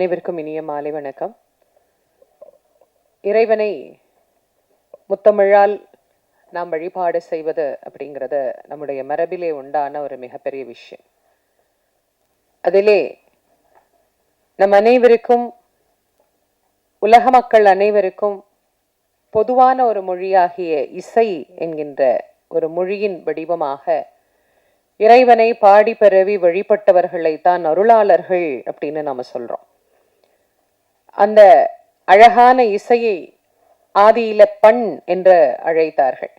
அனைவருக்கும் இனிய மாலை வணக்கம். இறைவனை முத்தமிழால் நாம் வழிபாடு செய்வது அப்படிங்கிறது நம்முடைய மரபிலே உண்டான ஒரு மிகப்பெரிய விஷயம். அதிலே நம் அனைவருக்கும், உலக மக்கள் அனைவருக்கும் பொதுவான ஒரு மொழியாகிய இசை என்கின்ற ஒரு மொழியின் வடிவமாக இறைவனை பாடி பரவி வழிபட்டவர்களை தான் அருளாளர்கள் அப்படின்னு நாம சொல்றோம். அந்த அழகான இசையை ஆதியில பண் என்று அழைத்தார்கள்.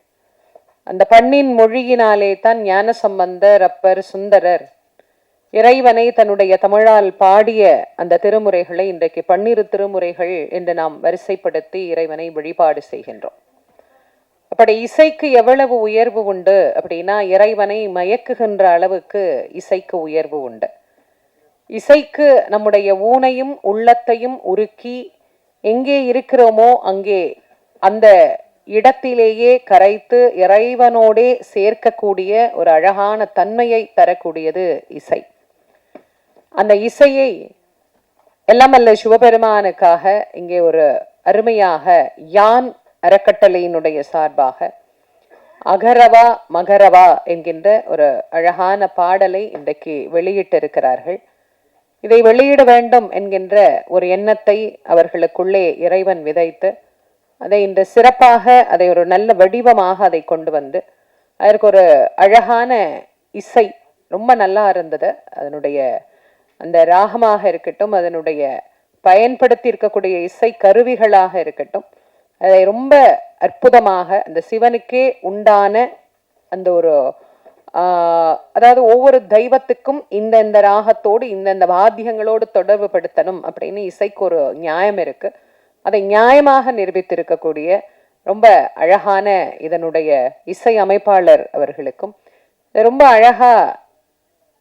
அந்த பண்ணின் மொழியினாலே தான் ஞானசம்பந்தர், அப்பர், சுந்தரர் இறைவனை தன்னுடைய தமிழால் பாடிய அந்த திருமுறைகளை இன்றைக்கு 12 திருமுறைகள் என்று நாம் வரிசைப்படுத்தி இறைவனை வழிபாடு செய்கின்றோம். அப்படி இசைக்கு எவ்வளவு உயர்வு உண்டு அப்படின்னா, இறைவனை மயக்குகின்ற அளவுக்கு இசைக்கு உயர்வு உண்டு. இசைக்கு நம்முடைய ஊனையும் உள்ளத்தையும் உருக்கி எங்கே இருக்கிறோமோ அங்கே அந்த இடத்திலேயே கரைத்து இறைவனோடே சேர்க்கக்கூடிய ஒரு அழகான தன்மையை தரக்கூடியது இசை. அந்த இசையை எல்லாம் அல்ல சிவபெருமானுக்காக இங்கே ஒரு அருமையாக யான் அறக்கட்டளையினுடைய சார்பாக அகரவா மகரவா என்கின்ற ஒரு அழகான பாடலை இன்றைக்கு வெளியிட்டிருக்கிறார்கள். இதை வெளியிட வேண்டும் என்கின்ற ஒரு எண்ணத்தை அவர்களுக்குள்ளே இறைவன் விதைத்து அதை இன்று சிறப்பாக அதை ஒரு நல்ல வடிவமாக அதை கொண்டு வந்து அதற்கு ஒரு அழகான இசை ரொம்ப நல்லா இருந்தது. அதனுடைய அந்த ராகமாக இருக்கட்டும், அதனுடைய பயன்படுத்தி இருக்கக்கூடிய இசை கருவிகளாக இருக்கட்டும், அதை ரொம்ப அற்புதமாக அந்த சிவனுக்கே உண்டான அந்த ஒரு அதாவது ஒவ்வொரு தெய்வத்துக்கும் இந்த ராகத்தோடு இந்த வாத்தியங்களோடு தொடர்பு படுத்தணும் அப்படின்னு இசைக்கு ஒரு நியாயம் இருக்கு. அதை நியாயமாக நிரூபித்திருக்கக்கூடிய ரொம்ப அழகான இதனுடைய இசை அமைப்பாளர் அவர்களுக்கும் ரொம்ப அழகா,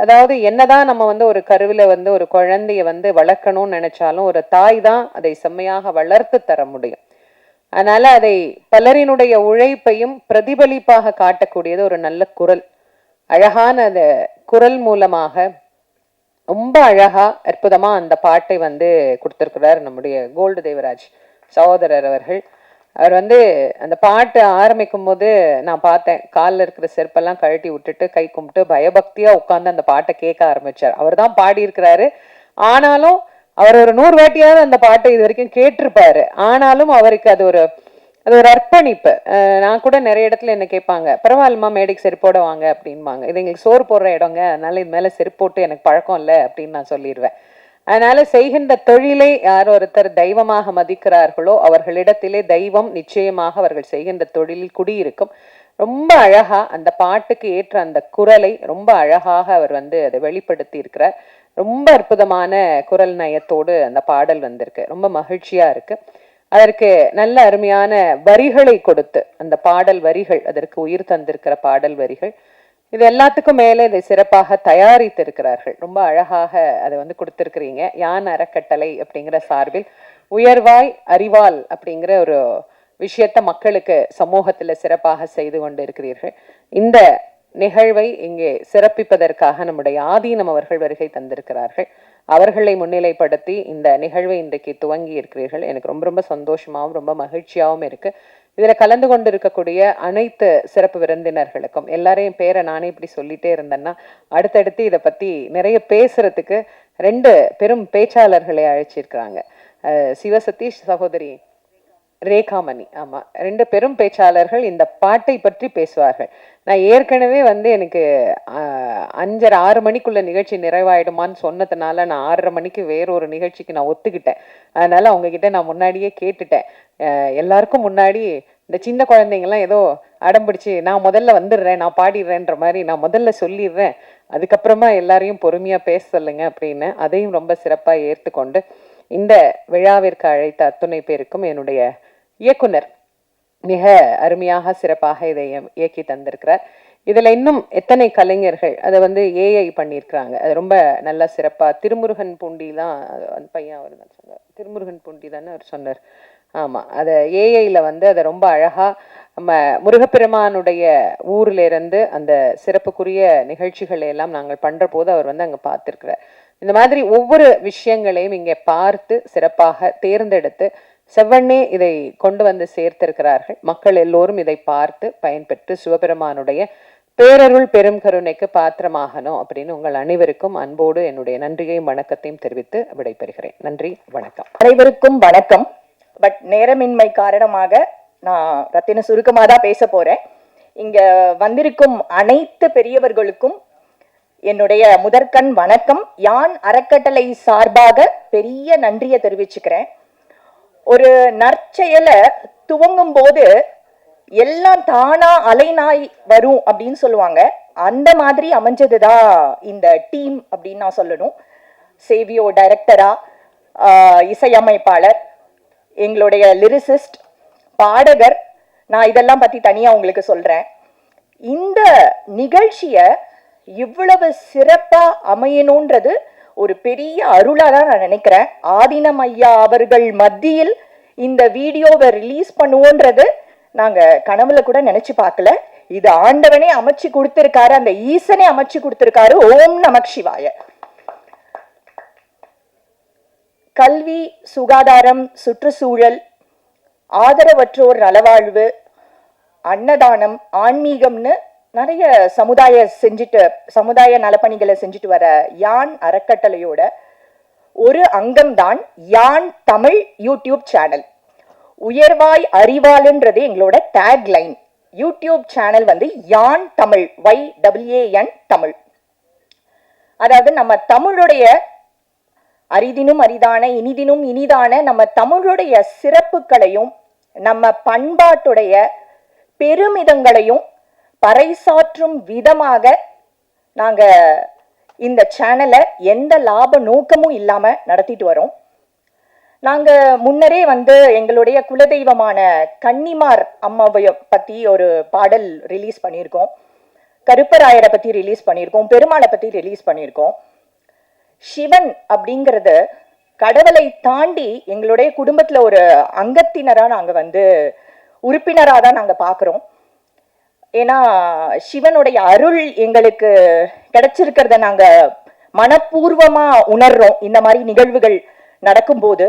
அதாவது என்னதான் நம்ம ஒரு கருவில ஒரு குழந்தைய வளர்க்கணும்னு நினைச்சாலும் ஒரு தாய் தான் அதை செம்மையாக வளர்த்து தர முடியும். அதனால அதை பலரினுடைய உழைப்பையும் பிரதிபலிப்பாக காட்டக்கூடியது ஒரு நல்ல குரல். அழகான அந்த குரல் மூலமாக ரொம்ப அழகா அற்புதமா அந்த பாட்டை கொடுத்திருக்கிறார் நம்முடைய கோல்டு தேவராஜ் சகோதரர் அவர்கள். அவர் அந்த பாட்டு ஆரம்பிக்கும் போது நான் பார்த்தேன், காலில் இருக்கிற செருப்பெல்லாம் கழட்டி விட்டுட்டு கை கும்பிட்டு பயபக்தியா உட்கார்ந்து அந்த பாட்டை கேட்க ஆரம்பிச்சார். அவர் தான் பாடியிருக்கிறாரு, ஆனாலும் அவர் ஒரு 100 வாட்டியாவது அந்த பாட்டை இது வரைக்கும் கேட்டிருப்பாரு. ஆனாலும் அவருக்கு அது ஒரு அர்ப்பணிப்பு. நான் கூட நிறைய இடத்துல என்ன கேட்பாங்க, பரவாயில்லமா மேடைக்கு செருப்போட வாங்க அப்படின்பாங்க. இது எங்களுக்கு சோறு போடுற இடங்க, அதனால இது மேல செருப்பு போட்டு எனக்கு பழக்கம் இல்லை அப்படின்னு நான் சொல்லிடுவேன். அதனால செய்கின்ற தொழிலை யார் ஒருத்தர் தெய்வமாக மதிக்கிறார்களோ அவர்களிடத்திலே தெய்வம் நிச்சயமாக அவர்கள் செய்கின்ற தொழிலில் குடியிருக்கும். ரொம்ப அழகா அந்த பாட்டுக்கு ஏற்ற அந்த குரலை ரொம்ப அழகாக அவர் அதை வெளிப்படுத்தி இருக்கிறார். ரொம்ப அற்புதமான குரல் நயத்தோடு அந்த பாடல் வந்திருக்கு. ரொம்ப மகிழ்ச்சியா இருக்கு. அதற்கு நல்ல அருமையான வரிகளை கொடுத்து அந்த பாடல் வரிகள், அதற்கு உயிர் தந்திருக்கிற பாடல் வரிகள், இது எல்லாத்துக்கும் மேலே இதை சிறப்பாக தயாரித்திருக்கிறார்கள். ரொம்ப அழகாக அதை கொடுத்திருக்கிறீங்க. யான் அறக்கட்டளை அப்படிங்கிற சார்பில் உயர்வாய் அறிவால் அப்படிங்கிற ஒரு விஷயத்த மக்களுக்கு சமூகத்துல சிறப்பாக செய்து கொண்டு இருக்கிறீர்கள். இந்த நிகழ்வை இங்கே சிறப்பிப்பதற்காக நம்முடைய ஆதீனம் அவர்கள் வருகை தந்திருக்கிறார்கள். அவர்களை முன்னிலைப்படுத்தி இந்த நிகழ்வை இன்றைக்கு துவங்கி இருக்கிறீர்கள். எனக்கு ரொம்ப ரொம்ப சந்தோஷமாகவும் ரொம்ப மகிழ்ச்சியாகவும் இருக்கு. இதுல கலந்து கொண்டு இருக்கக்கூடிய அனைத்து சிறப்பு விருந்தினர்களுக்கும், எல்லாரையும் பேரை நானே இப்படி சொல்லிட்டே இருந்தேன்னா அடுத்தடுத்து இதை பத்தி நிறைய பேசுறதுக்கு 2 பெரும் பேச்சாளர்களை அழைச்சிருக்கிறாங்க. சிவசதீஷ், சகோதரி ரேகாமணி. ஆமா, 2 பெரும் பேச்சாளர்கள் இந்த பாட்டை பற்றி பேசுவார்கள். நான் ஏற்கனவே எனக்கு 5:30 6 மணிக்குள்ள நிகழ்ச்சி நிறைவாயிடுமான்னு சொன்னதுனால நான் 6:30 மணிக்கு வேறொரு நிகழ்ச்சிக்கு நான் ஒத்துக்கிட்டேன். அதனால அவங்க கிட்ட நான் முன்னாடியே கேட்டுட்டேன். எல்லாருக்கும் முன்னாடி இந்த சின்ன குழந்தைங்கலாம் ஏதோ அடம்பிடிச்சு நான் முதல்ல வந்துடுறேன், நான் பாடிடுறேன்ற மாதிரி நான் முதல்ல சொல்லிடுறேன், அதுக்கப்புறமா எல்லாரையும் பொறுமையா பேச சொல்லுங்க அப்படின்னு அதையும் ரொம்ப சிறப்பா ஏற்றுக்கொண்டு இந்த விழாவிற்கு அழைத்த அத்துணை பேருக்கும் என்னுடைய இயக்குனர் மிக அருமையாக சிறப்பாக இதை இயக்கி தந்திருக்கிறார். இதுல இன்னும் எத்தனை கலைஞர்கள் அதை ஏஐ பண்ணியிருக்கிறாங்க. அது ரொம்ப நல்லா சிறப்பா. திருமுருகன் பூண்டி தான் அந்த பையன் அவர் தான் சொன்னார், திருமுருகன் பூண்டி தானே அவர் சொன்னார். ஆமா, அதை ஏஐல அதை ரொம்ப அழகா நம்ம முருகப்பெருமானுடைய ஊர்ல இருந்து அந்த சிறப்புக்குரிய நிகழ்ச்சிகளை எல்லாம் நாங்கள் பண்ற போது அவர் வந்து அங்க பார்த்திருக்கிறார். இந்த மாதிரி ஒவ்வொரு விஷயங்களையும் இங்கே பார்த்து சிறப்பாக தேர்ந்தெடுத்து செவ்வண்ணே இதை கொண்டு வந்து சேர்த்திருக்கிறார்கள். மக்கள் எல்லோரும் இதை பார்த்து பயன்பெற்று சிவபெருமானுடைய பேரருள் பெரும் கருணைக்கு பாத்திரமாகணும் அப்படின்னு உங்கள் அனைவருக்கும் அன்போடு என்னுடைய நன்றியையும் வணக்கத்தையும் தெரிவித்து விடைபெறுகிறேன். நன்றி, வணக்கம். அனைவருக்கும் வணக்கம். பட் நேரமின்மை காரணமாக நான் ரத்தின சுருக்கமாக தான் பேச போறேன். இங்க வந்திருக்கும் அனைத்து பெரியவர்களுக்கும் என்னுடைய முதற்கண் வணக்கம். யான் அறக்கட்டளை சார்பாக பெரிய நன்றியை தெரிவிச்சுக்கிறேன். ஒரு நற்செயலை துவங்கும் போது எல்லாம் தானா அலைநாய் வரும் அப்படின்னு சொல்லுவாங்க. அந்த மாதிரி அமைஞ்சதுதான் இந்த டீம் அப்படின்னு நான் சொல்லணும். சேவியோ டைரக்டரா, இசையமைப்பாளர், எங்களுடைய லிரிசிஸ்ட், பாடகர், நான் இதெல்லாம் பத்தி தனியா உங்களுக்கு சொல்றேன். இந்த நிகழ்ச்சிய இவ்வளவு சிறப்பா அமையணும்ன்றது ஒரு பெரிய அருளா தான் நான் நினைக்கிறேன். ஆதினம் ஐயா அவர்கள் மத்தியில் இந்த வீடியோவை ரிலீஸ் பண்ணுவோன்றது நாங்க கனவுல கூட நினைச்சு பார்க்கல. இது ஆண்டவனே அமைச்சு கொடுத்திருக்காரு, அந்த ஈசனே அமைச்சு கொடுத்திருக்காரு. ஓம் நமக் சிவாய. கல்வி, சுகாதாரம், சுற்றுச்சூழல், ஆதரவற்றோர் நலவாழ்வு, அன்னதானம், ஆன்மீகம்னு நிறைய சமுதாய நலப்பணிகளை செஞ்சுட்டு வர யான் அறக்கட்டளையோட ஒரு அங்கம்தான் யான் தமிழ் யூடியூப் சேனல். உயர்வாய் அறிவாளுன்றது எங்களோட டேக் லைன். யூடியூப் சேனல் வந்து யான் தமிழ், YAN தமிழ். அதாவது நம்ம தமிழுடைய அரிதினும் அரிதான, இனிதினும் இனிதான நம்ம தமிழுடைய சிறப்புகளையும் நம்ம பண்பாட்டுடைய பெருமிதங்களையும் பறைசாற்றும் விதமாக நாங்க இந்த சேனலை எந்த லாப நோக்கமும் இல்லாம நடத்திட்டு வரோம். நாங்க முன்னரே வந்து எங்களுடைய குலதெய்வமான கன்னிமார் அம்மாவை பத்தி ஒரு பாடல் ரிலீஸ் பண்ணியிருக்கோம். கருப்பராயரை பத்தி ரிலீஸ் பண்ணியிருக்கோம். பெருமாளை பத்தி ரிலீஸ் பண்ணியிருக்கோம். சிவன் அப்படிங்கிறது கடவுளை தாண்டி எங்களுடைய குடும்பத்துல ஒரு அங்கத்தினரா நாங்க வந்து உறுப்பினரா தான் நாங்க பாக்குறோம். ஏன்னா சிவனுடைய அருள் எங்களுக்கு கிடைச்சிருக்கிறத நாங்க மனப்பூர்வமா உணர்றோம் இந்த மாதிரி நிகழ்வுகள் நடக்கும்போது.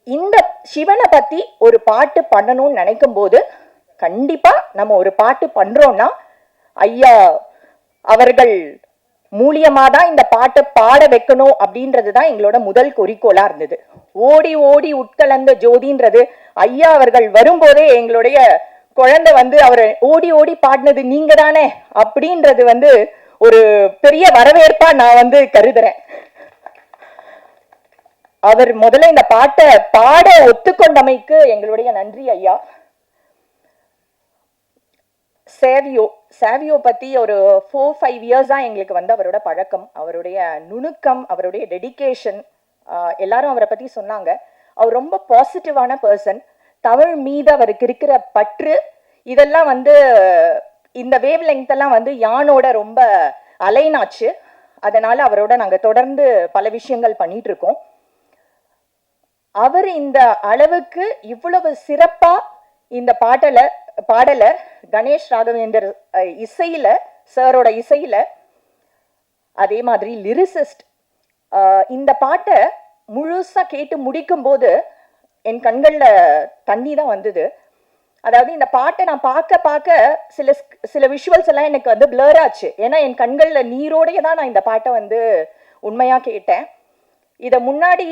இந்த சிவனை பத்தி ஒரு பாட்டு பண்ணணும்னு நினைக்கும் போது கண்டிப்பா நம்ம ஒரு பாட்டு பண்றோம்னா ஐயா அவர்கள் மூலியமா தான் இந்த பாட்டை பாட வைக்கணும் அப்படின்றதுதான் எங்களோட முதல் குறிக்கோளா இருந்தது. ஓடி ஓடி உட்கலந்த ஜோதின்றது ஐயா அவர்கள் வரும்போதே எங்களுடைய குழந்தை வந்து அவரை ஓடி ஓடி பாடினது நீங்க தானே அப்படின்றது வந்து ஒரு பெரிய வரவேற்பா நான் வந்து கருதுறேன். அவர் முதல்ல இந்த பாட்டை பாட ஒத்துக்கொண்டமைக்கு எங்களுடைய நன்றி ஐயா. சேவியோ பத்தி ஒரு 4-5 இயர்ஸ் தான் எங்களுக்கு வந்து அவரோட பழக்கம். அவருடைய நுணுக்கம், அவருடைய டெடிகேஷன், எல்லாரும் அவரை பத்தி சொன்னாங்க. அவர் ரொம்ப பாசிட்டிவான பர்சன். தமிழ் மீது அவருக்கு இருக்கிற பற்று, இதெல்லாம் வந்து இந்த வேவ் லெங்த் எல்லாம் வந்து யானோட ரொம்ப அலைனாச்சு. அதனால அவரோட நாங்க தொடர்ந்து பல விஷயங்கள் பண்ணிட்டு இருக்கோம். அவர் இந்த அளவுக்கு இவ்வளவு சிறப்பா இந்த பாடல கணேஷ் ராகவேந்தர் இசையில, சாரோட இசையில, அதே மாதிரி லிரிசிஸ்ட், இந்த பாட்டை முழுசா கேட்டு முடிக்கும் போது என் கண்கள்ல தண்ணி தான் வந்தது. அதாவது இந்த பாட்டை நான் பார்க்க சில விஷுவல்ஸ் எல்லாம் எனக்கு வந்து பிளர் ஆச்சு. ஏன்னா என் கண்கள்ல நீரோடைய தான் நான் இந்த பாட்டை வந்து உண்மையா கேட்டேன். இதை முன்னாடி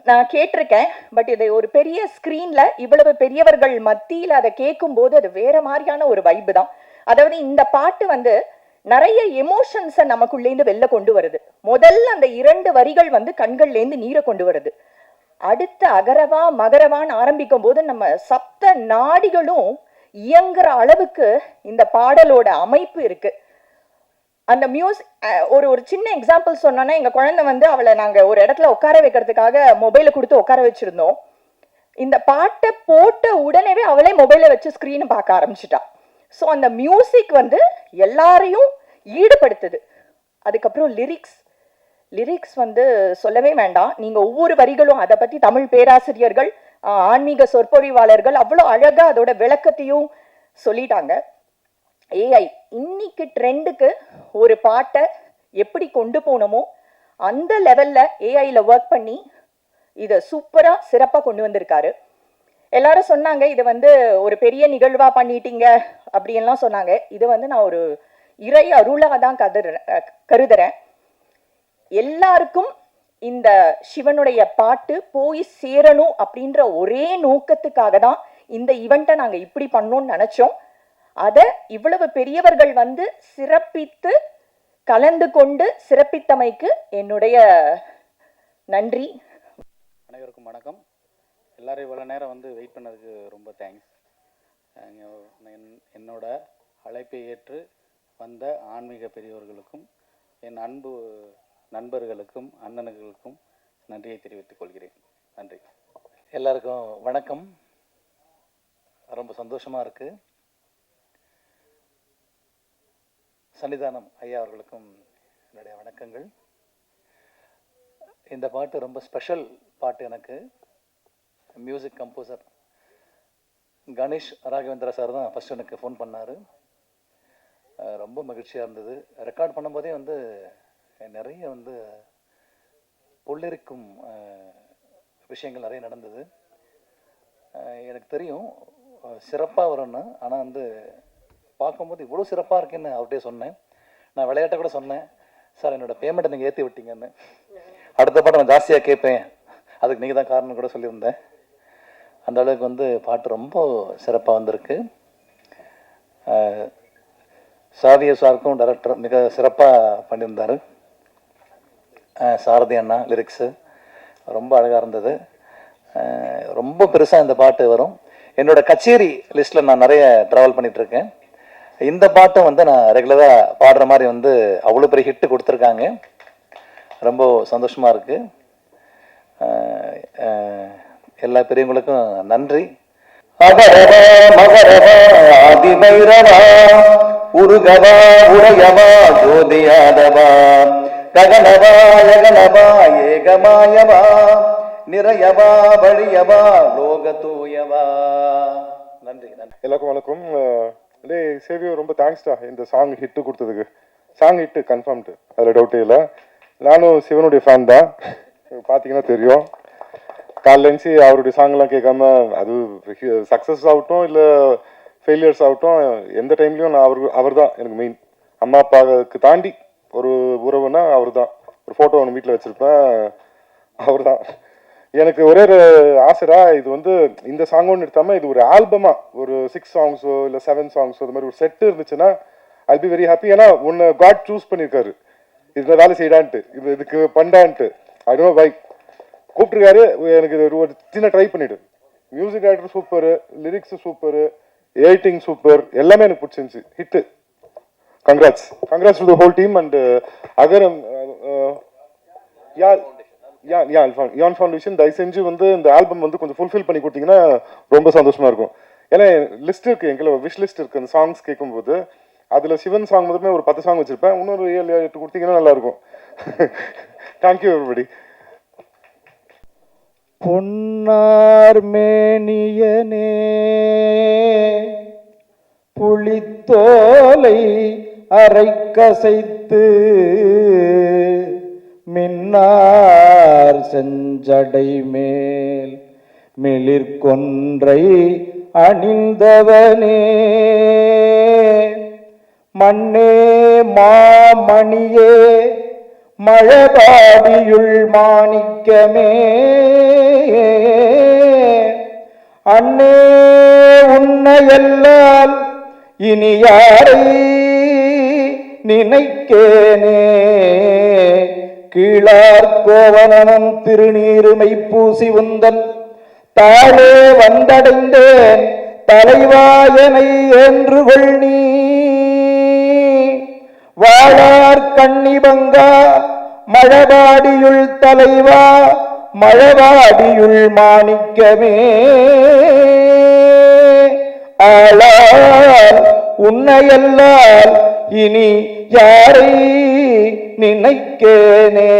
நான் கேட்டிருக்கேன். பட் இதை ஒரு பெரிய ஸ்கிரீன்ல இவ்வளவு பெரியவர்கள் மத்தியில் அதை கேட்கும் போது அது வேற மாதிரியான ஒரு வைப்பு தான். அதாவது இந்த பாட்டு வந்து நிறைய எமோஷன்ஸை நமக்குள்ளேருந்து வெளில கொண்டு வருது. முதல்ல அந்த 2 வரிகள் வந்து கண்கள்லேருந்து நீரை கொண்டு வருது. அடுத்த அகரவா மகரவான்னு ஆரம்பிக்கும் போது நம்ம சப்த நாடிகளும் இயங்குற அளவுக்கு இந்த பாடலோட அமைப்பு இருக்கு. அந்த ஒரு சின்ன எக்ஸாம்பிள் சொன்னோன்னா, எங்க குழந்தை வந்து அவளை நாங்க ஒரு இடத்துல உட்கார வைக்கிறதுக்காக மொபைலை கொடுத்து உட்கார வச்சிருந்தோம். இந்த பாட்டை போட்ட உடனே அவளே மொபைலை வச்சு ஸ்கிரீனை பார்க்க ஆரம்பிச்சுட்டா. ஸோ அந்த மியூசிக் வந்து எல்லாரையும் ஈடுபடுத்துது. அதுக்கப்புறம் லிரிக்ஸ் வந்து சொல்லவே வேண்டாம். நீங்க ஒவ்வொரு வரிகளும் அதை பத்தி தமிழ் பேராசிரியர்கள் ஆன்மீக சொற்பொழிவாளர்கள் அவ்வளோ அழகா அதோட விளக்கத்தையும் சொல்லிட்டாங்க. ஏஐ இன்னைக்கு ட்ரெண்டுக்கு ஒரு பாட்டை எப்படி கொண்டு போகணுமோ அந்த லெவல்ல ஏஐல ஒர்க் பண்ணி இதை சூப்பரா சிறப்பா கொண்டு வந்திருக்காரு. எல்லாரும் சொன்னாங்க இது ஒரு பெரிய நிகழ்வா பண்ணிட்டீங்க அப்படின்லாம் சொன்னாங்க. இது நான் ஒரு இறை அருளா தான் கருதுறேன். எல்லாருக்கும் இந்த சிவனுடைய பாட்டு போய் சேரணும் அப்படின்ற ஒரே நோக்கத்துக்காக தான் இந்த ஈவெண்ட்டை நாங்க இப்படி பண்ணோம்னு நினைச்சோம். அதை இவ்வளவு பெரியவர்கள் சிறப்பித்து கலந்து கொண்டு சிறப்பித்தமைக்கு என்னுடைய நன்றி. அனைவருக்கும் வணக்கம். எல்லாரும் இவ்வளோ நேரம் வெயிட் பண்ணதுக்கு ரொம்ப தேங்க்ஸ். என்னோட அழைப்பை ஏற்று வந்த ஆன்மீக பெரியவர்களுக்கும் என் அன்பு நண்பர்களுக்கும் அண்ணனுங்களுக்கும் நன்றியை தெரிவித்துக் கொள்கிறேன். நன்றி. எல்லாருக்கும் வணக்கம். ரொம்ப சந்தோஷமாக இருக்குது. சன்னிதானம் ஐயா அவர்களுக்கும் என்னுடைய வணக்கங்கள். இந்த பாட்டு ரொம்ப ஸ்பெஷல் பாட்டு. எனக்கு music composer Ganesh Raghavendra sir தான் ஃபஸ்ட்டு எனக்கு ஃபோன் பண்ணார். ரொம்ப மகிழ்ச்சியாக இருந்தது. ரெக்கார்ட் பண்ணும்போதே நிறைய புல்லரிக்கும் விஷயங்கள் நிறைய நடந்தது. எனக்கு தெரியும் சிறப்பாக வரும்னு. ஆனால் பார்க்கும்போது இவ்வளோ சிறப்பாக இருக்குன்னு அவர்கிட்டே சொன்னேன். நான் விளையாட்டை கூட சொன்னேன், சார் என்னோடய பேமெண்ட்டை நீங்கள் ஏற்றி விட்டீங்கன்னு. அடுத்த பாட்டை நான் ஜாஸ்தியாக கேட்பேன், அதுக்கு நீங்கள் தான் காரணம் கூட சொல்லியிருந்தேன். அந்த அளவுக்கு பாட்டு ரொம்ப சிறப்பாக வந்திருக்கு. சாவிய சாருக்கும் டைரக்டர் மிக சிறப்பாக பண்ணியிருந்தார். சாரதி அண்ணா லிரிக்ஸு ரொம்ப அழகாக இருந்தது. ரொம்ப பெருசாக இந்த பாட்டு வரும். என்னோடய கச்சேரி லிஸ்ட்டில் நான் நிறைய ட்ராவல் பண்ணிகிட்ருக்கேன். இந்த பாட்டும் நான் ரெகுலராக பாடுற மாதிரி அவ்வளோ பெரிய ஹிட்டு கொடுத்துருக்காங்க. ரொம்ப சந்தோஷமாக இருக்குது. எல்லா பெரியவங்களுக்கும் நன்றி. அகரவா மகரவா ஆதிபைரவா உருகவா உரையவா ஜோதியாதவா ககனவா யகனவா ஏகமாயவா நிறையவா வழியவா லோகதூயவா. நன்றி நன்றி. எல்லாருக்கும் வணக்கம். சேவியோ ரொம்ப தேங்க்ஸ்டா இந்த சாங் ஹிட்டு கொடுத்ததுக்கு. சாங் ஹிட்டு கன்ஃபார்ம்டு, அதில் டவுட்டே இல்லை. நானும் சிவனுடைய ஃபேன் தான், பார்த்தீங்கன்னா தெரியும். காலையிலேருந்து அவருடைய சாங்லாம் கேட்காம, அது சக்ஸஸ் ஆகட்டும் இல்லை ஃபெயிலியர்ஸ் ஆகட்டும், எந்த டைம்லையும் நான் அவர் தான் எனக்கு மெயின். அம்மா அப்பாவுக்கு தாண்டி ஒரு உறவுனா அவர் தான். ஒரு ஃபோட்டோ ஒன்று வீட்டில் வச்சுருப்பேன், அவர் தான். எனக்கு ஒரே ஒரு ஆசைடா, இது இந்த சாங்கோன்னு எடுத்தாமல் இது ஒரு ஆல்பமாக ஒரு 6 சாங்ஸோ இல்லை 7 சாங்ஸோ இது மாதிரி ஒரு செட்டு இருந்துச்சுன்னா ஐல் பி வெரி ஹாப்பி. ஏன்னா ஒன்று காட் சூஸ் பண்ணியிருக்காரு, இதில் வேலை செய்யடான்ட்டு, இதுக்கு பண்ணான்ட்டு. I don't know why கூப்பிட்டுருக்காரு. எனக்கு இது ஒரு சின்ன ட்ரை பண்ணிவிடு. Music director super, lyrics super, editing super, எல்லாமே எனக்கு பிடிச்சிருந்துச்சு. Hit. Congrats to the whole team. And Agaram யான் ஃபவுண்டேஷன் தயவு செஞ்சு இந்த ஆல்பம் கொஞ்சம் ஃபுல்ஃபில் பண்ணி கொடுத்தீங்கன்னா ரொம்ப சந்தோஷமா இருக்கும். ஏன்னா லிஸ்ட் இருக்கு, எங்களை விஷ் லிஸ்ட் இருக்கு. அந்த சாங்ஸ் கேட்கும்போது அதில் சிவன் சாங் மட்டுமே ஒரு 10 சாங் வச்சிருப்பேன். இன்னொரு 7-8 கொடுத்தீங்கன்னா நல்லா இருக்கும். Thank you everybody. பொன்னார் மேனியனே புலித்தோலை அரைக்கசைத்து மின்னார் செஞ்சடை மேல் மிளிர்கொன்றை அணிந்தவனே மண்ணே மாமணியே மழபாடியுள் மாணிக்கமே அண்ணே உன்னையல்லால் இனி யாரை நினைக்கேனே கீழார் கோவலனும் திருநீருமை பூசி உந்தன் தாழே வந்தடைந்தேன் தலைவாயனை என்று கொள் நீ வாழார் கண்ணிபங்கா மழபாடியுள் தலைவா மழபாடியுள் மாணிக்கமே ஆளால் உன்னையல்லால் இனி யாரை நினைக்கேனே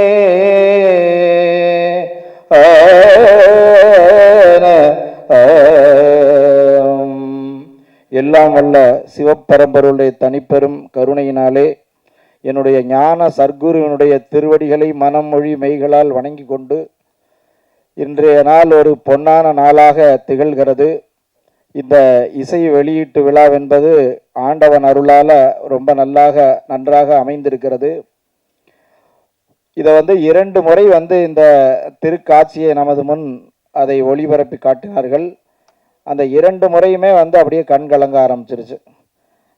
எல்லாம் வல்ல சிவப்பரம்பருடைய தனிப்பெரும் கருணையினாலே என்னுடைய ஞான சர்க்குருவினுடைய திருவடிகளை மனம் மொழி மெய்களால் வணங்கி கொண்டு இன்றைய நாள் ஒரு பொன்னான நாளாக திகழ்கிறது. இந்த இசை வெளியீட்டு விழாவென்பது ஆண்டவன் அருளால் ரொம்ப நன்றாக அமைந்திருக்கிறது. இதை 2 முறை இந்த திருக்காட்சியை நமது முன் அதை ஒளிபரப்பி காட்டினார்கள். அந்த 2 முறையுமே அப்படியே கண் கலங்க ஆரம்பிச்சிருச்சு.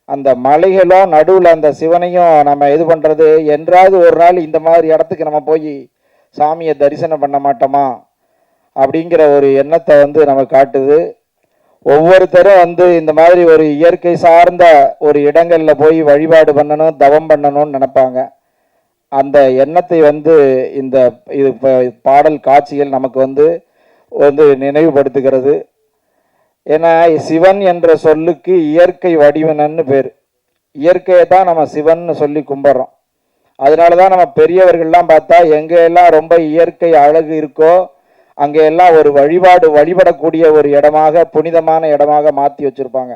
அந்த மலைகளும் நடுவில் அந்த சிவனையும் நம்ம இது பண்ணுறது, என்றாவது ஒரு நாள் இந்த மாதிரி இடத்துக்கு நம்ம போய் சாமியை தரிசனம் பண்ண மாட்டோமா அப்படிங்கிற ஒரு எண்ணத்தை நம்ம காட்டுது. ஒவ்வொருத்தரும் இந்த மாதிரி ஒரு இயற்கை சார்ந்த ஒரு இடங்களில் போய் வழிபாடு பண்ணணும், தவம் பண்ணணும்னு நினைப்பாங்க. அந்த எண்ணத்தை இந்த இது பாடல் காட்சிகள் நமக்கு நினைவுபடுத்துகிறது. ஏன்னா சிவன் என்ற சொல்லுக்கு இயற்கை வடிவனன்னு பேர். இயற்கையை தான் நம்ம சிவன் சொல்லி கும்பிட்றோம். அதனால தான் நம்ம பெரியவர்கள்லாம் பார்த்தா எங்கெல்லாம் ரொம்ப இயற்கை அழகு இருக்கோ அங்கெல்லாம் ஒரு வழிபடக்கூடிய ஒரு இடமாக, புனிதமான இடமாக மாற்றி வச்சுருப்பாங்க.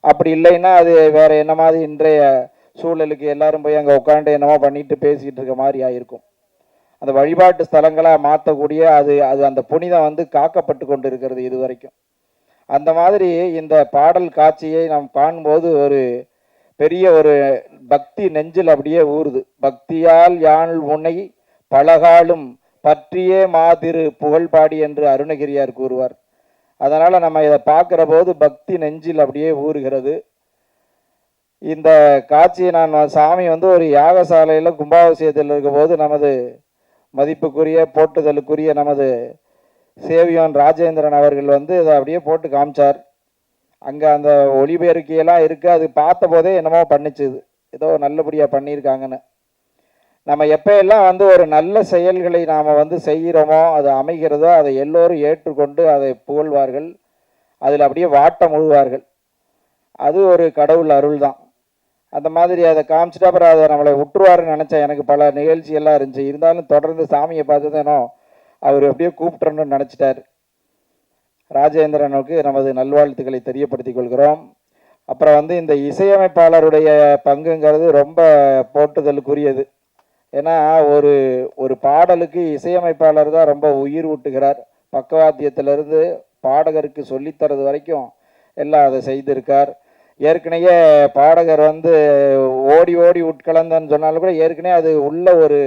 அப்படி இல்லைன்னா அது வேற என்ன மாதிரி இன்றைய சூழலுக்கு எல்லாரும் போய் அங்கே உட்காந்து என்னமோ பண்ணிட்டு பேசிக்கிட்டு இருக்க மாதிரி ஆயிருக்கும். அந்த வழிபாட்டு ஸ்தலங்களாக மாற்றக்கூடிய அது அந்த புனிதம் காக்கப்பட்டு கொண்டு இருக்கிறது இது வரைக்கும். அந்த மாதிரி இந்த பாடல் காட்சியை நாம் காணும்போது ஒரு பெரிய ஒரு பக்தி நெஞ்சில் அப்படியே ஊறுது. பக்தியால் யாழ் முனை பலகாலும் பற்றியே மாதிரு புகழ்பாடி என்று அருணகிரியார் கூறுவார். அதனால் நம்ம இதை பார்க்குற போது பக்தி நெஞ்சில் அப்படியே ஊறுகிறது. இந்த காட்சியை நான் சாமி ஒரு யாகசாலையில் கும்பாபிஷேகத்தில் இருக்கும்போது நமது மதிப்புக்குரிய போட்டுதலுக்குரிய நமது சேவியான் ராஜேந்திரன் அவர்கள் இதை அப்படியே போட்டு காமிச்சார். அங்கே அந்த ஒளிபெருக்கியெல்லாம் இருக்குது. அது பார்த்த போதே என்னமோ பண்ணிச்சுது, ஏதோ நல்லபடியாக பண்ணியிருக்காங்கன்னு. நம்ம எப்போயெல்லாம் ஒரு நல்ல செயல்களை நாம் செய்கிறோமோ, அது அமைகிறதோ, அதை எல்லோரும் ஏற்றுக்கொண்டு அதை புகழ்வார்கள், அதில் அப்படியே வாட்டம் முழுவார்கள். அது ஒரு கடவுள் அருள் தான். அந்த மாதிரி அதை காமிச்சிட்டு அப்புறம் அதை நம்மளை விட்டுருவாருன்னு நினச்சேன். எனக்கு பல நிகழ்ச்சியெல்லாம் இருந்துச்சு. இருந்தாலும் தொடர்ந்து சாமியை பார்த்ததேனோ அவர் அப்படியே கூப்பிட்டுறணும்னு நினச்சிட்டார். ராஜேந்திரனுக்கு நமது நல்வாழ்த்துக்களை தெரியப்படுத்திக் கொள்கிறோம். அப்புறம் இந்த இசையமைப்பாளருடைய பங்குங்கிறது ரொம்ப போட்டுதலுக்குரியது. ஏன்னா ஒரு பாடலுக்கு இசையமைப்பாளர் தான் ரொம்ப உயிர் ஊட்டுகிறார். பக்கவாத்தியத்திலிருந்து பாடகருக்கு சொல்லித்தரது வரைக்கும் எல்லாம் அதை செய்திருக்கார். ஏற்கனவே பாடகர் ஓடி ஓடி உட்கலந்தன்னு சொன்னாலும் கூட ஏற்கனவே அது உள்ள ஒரு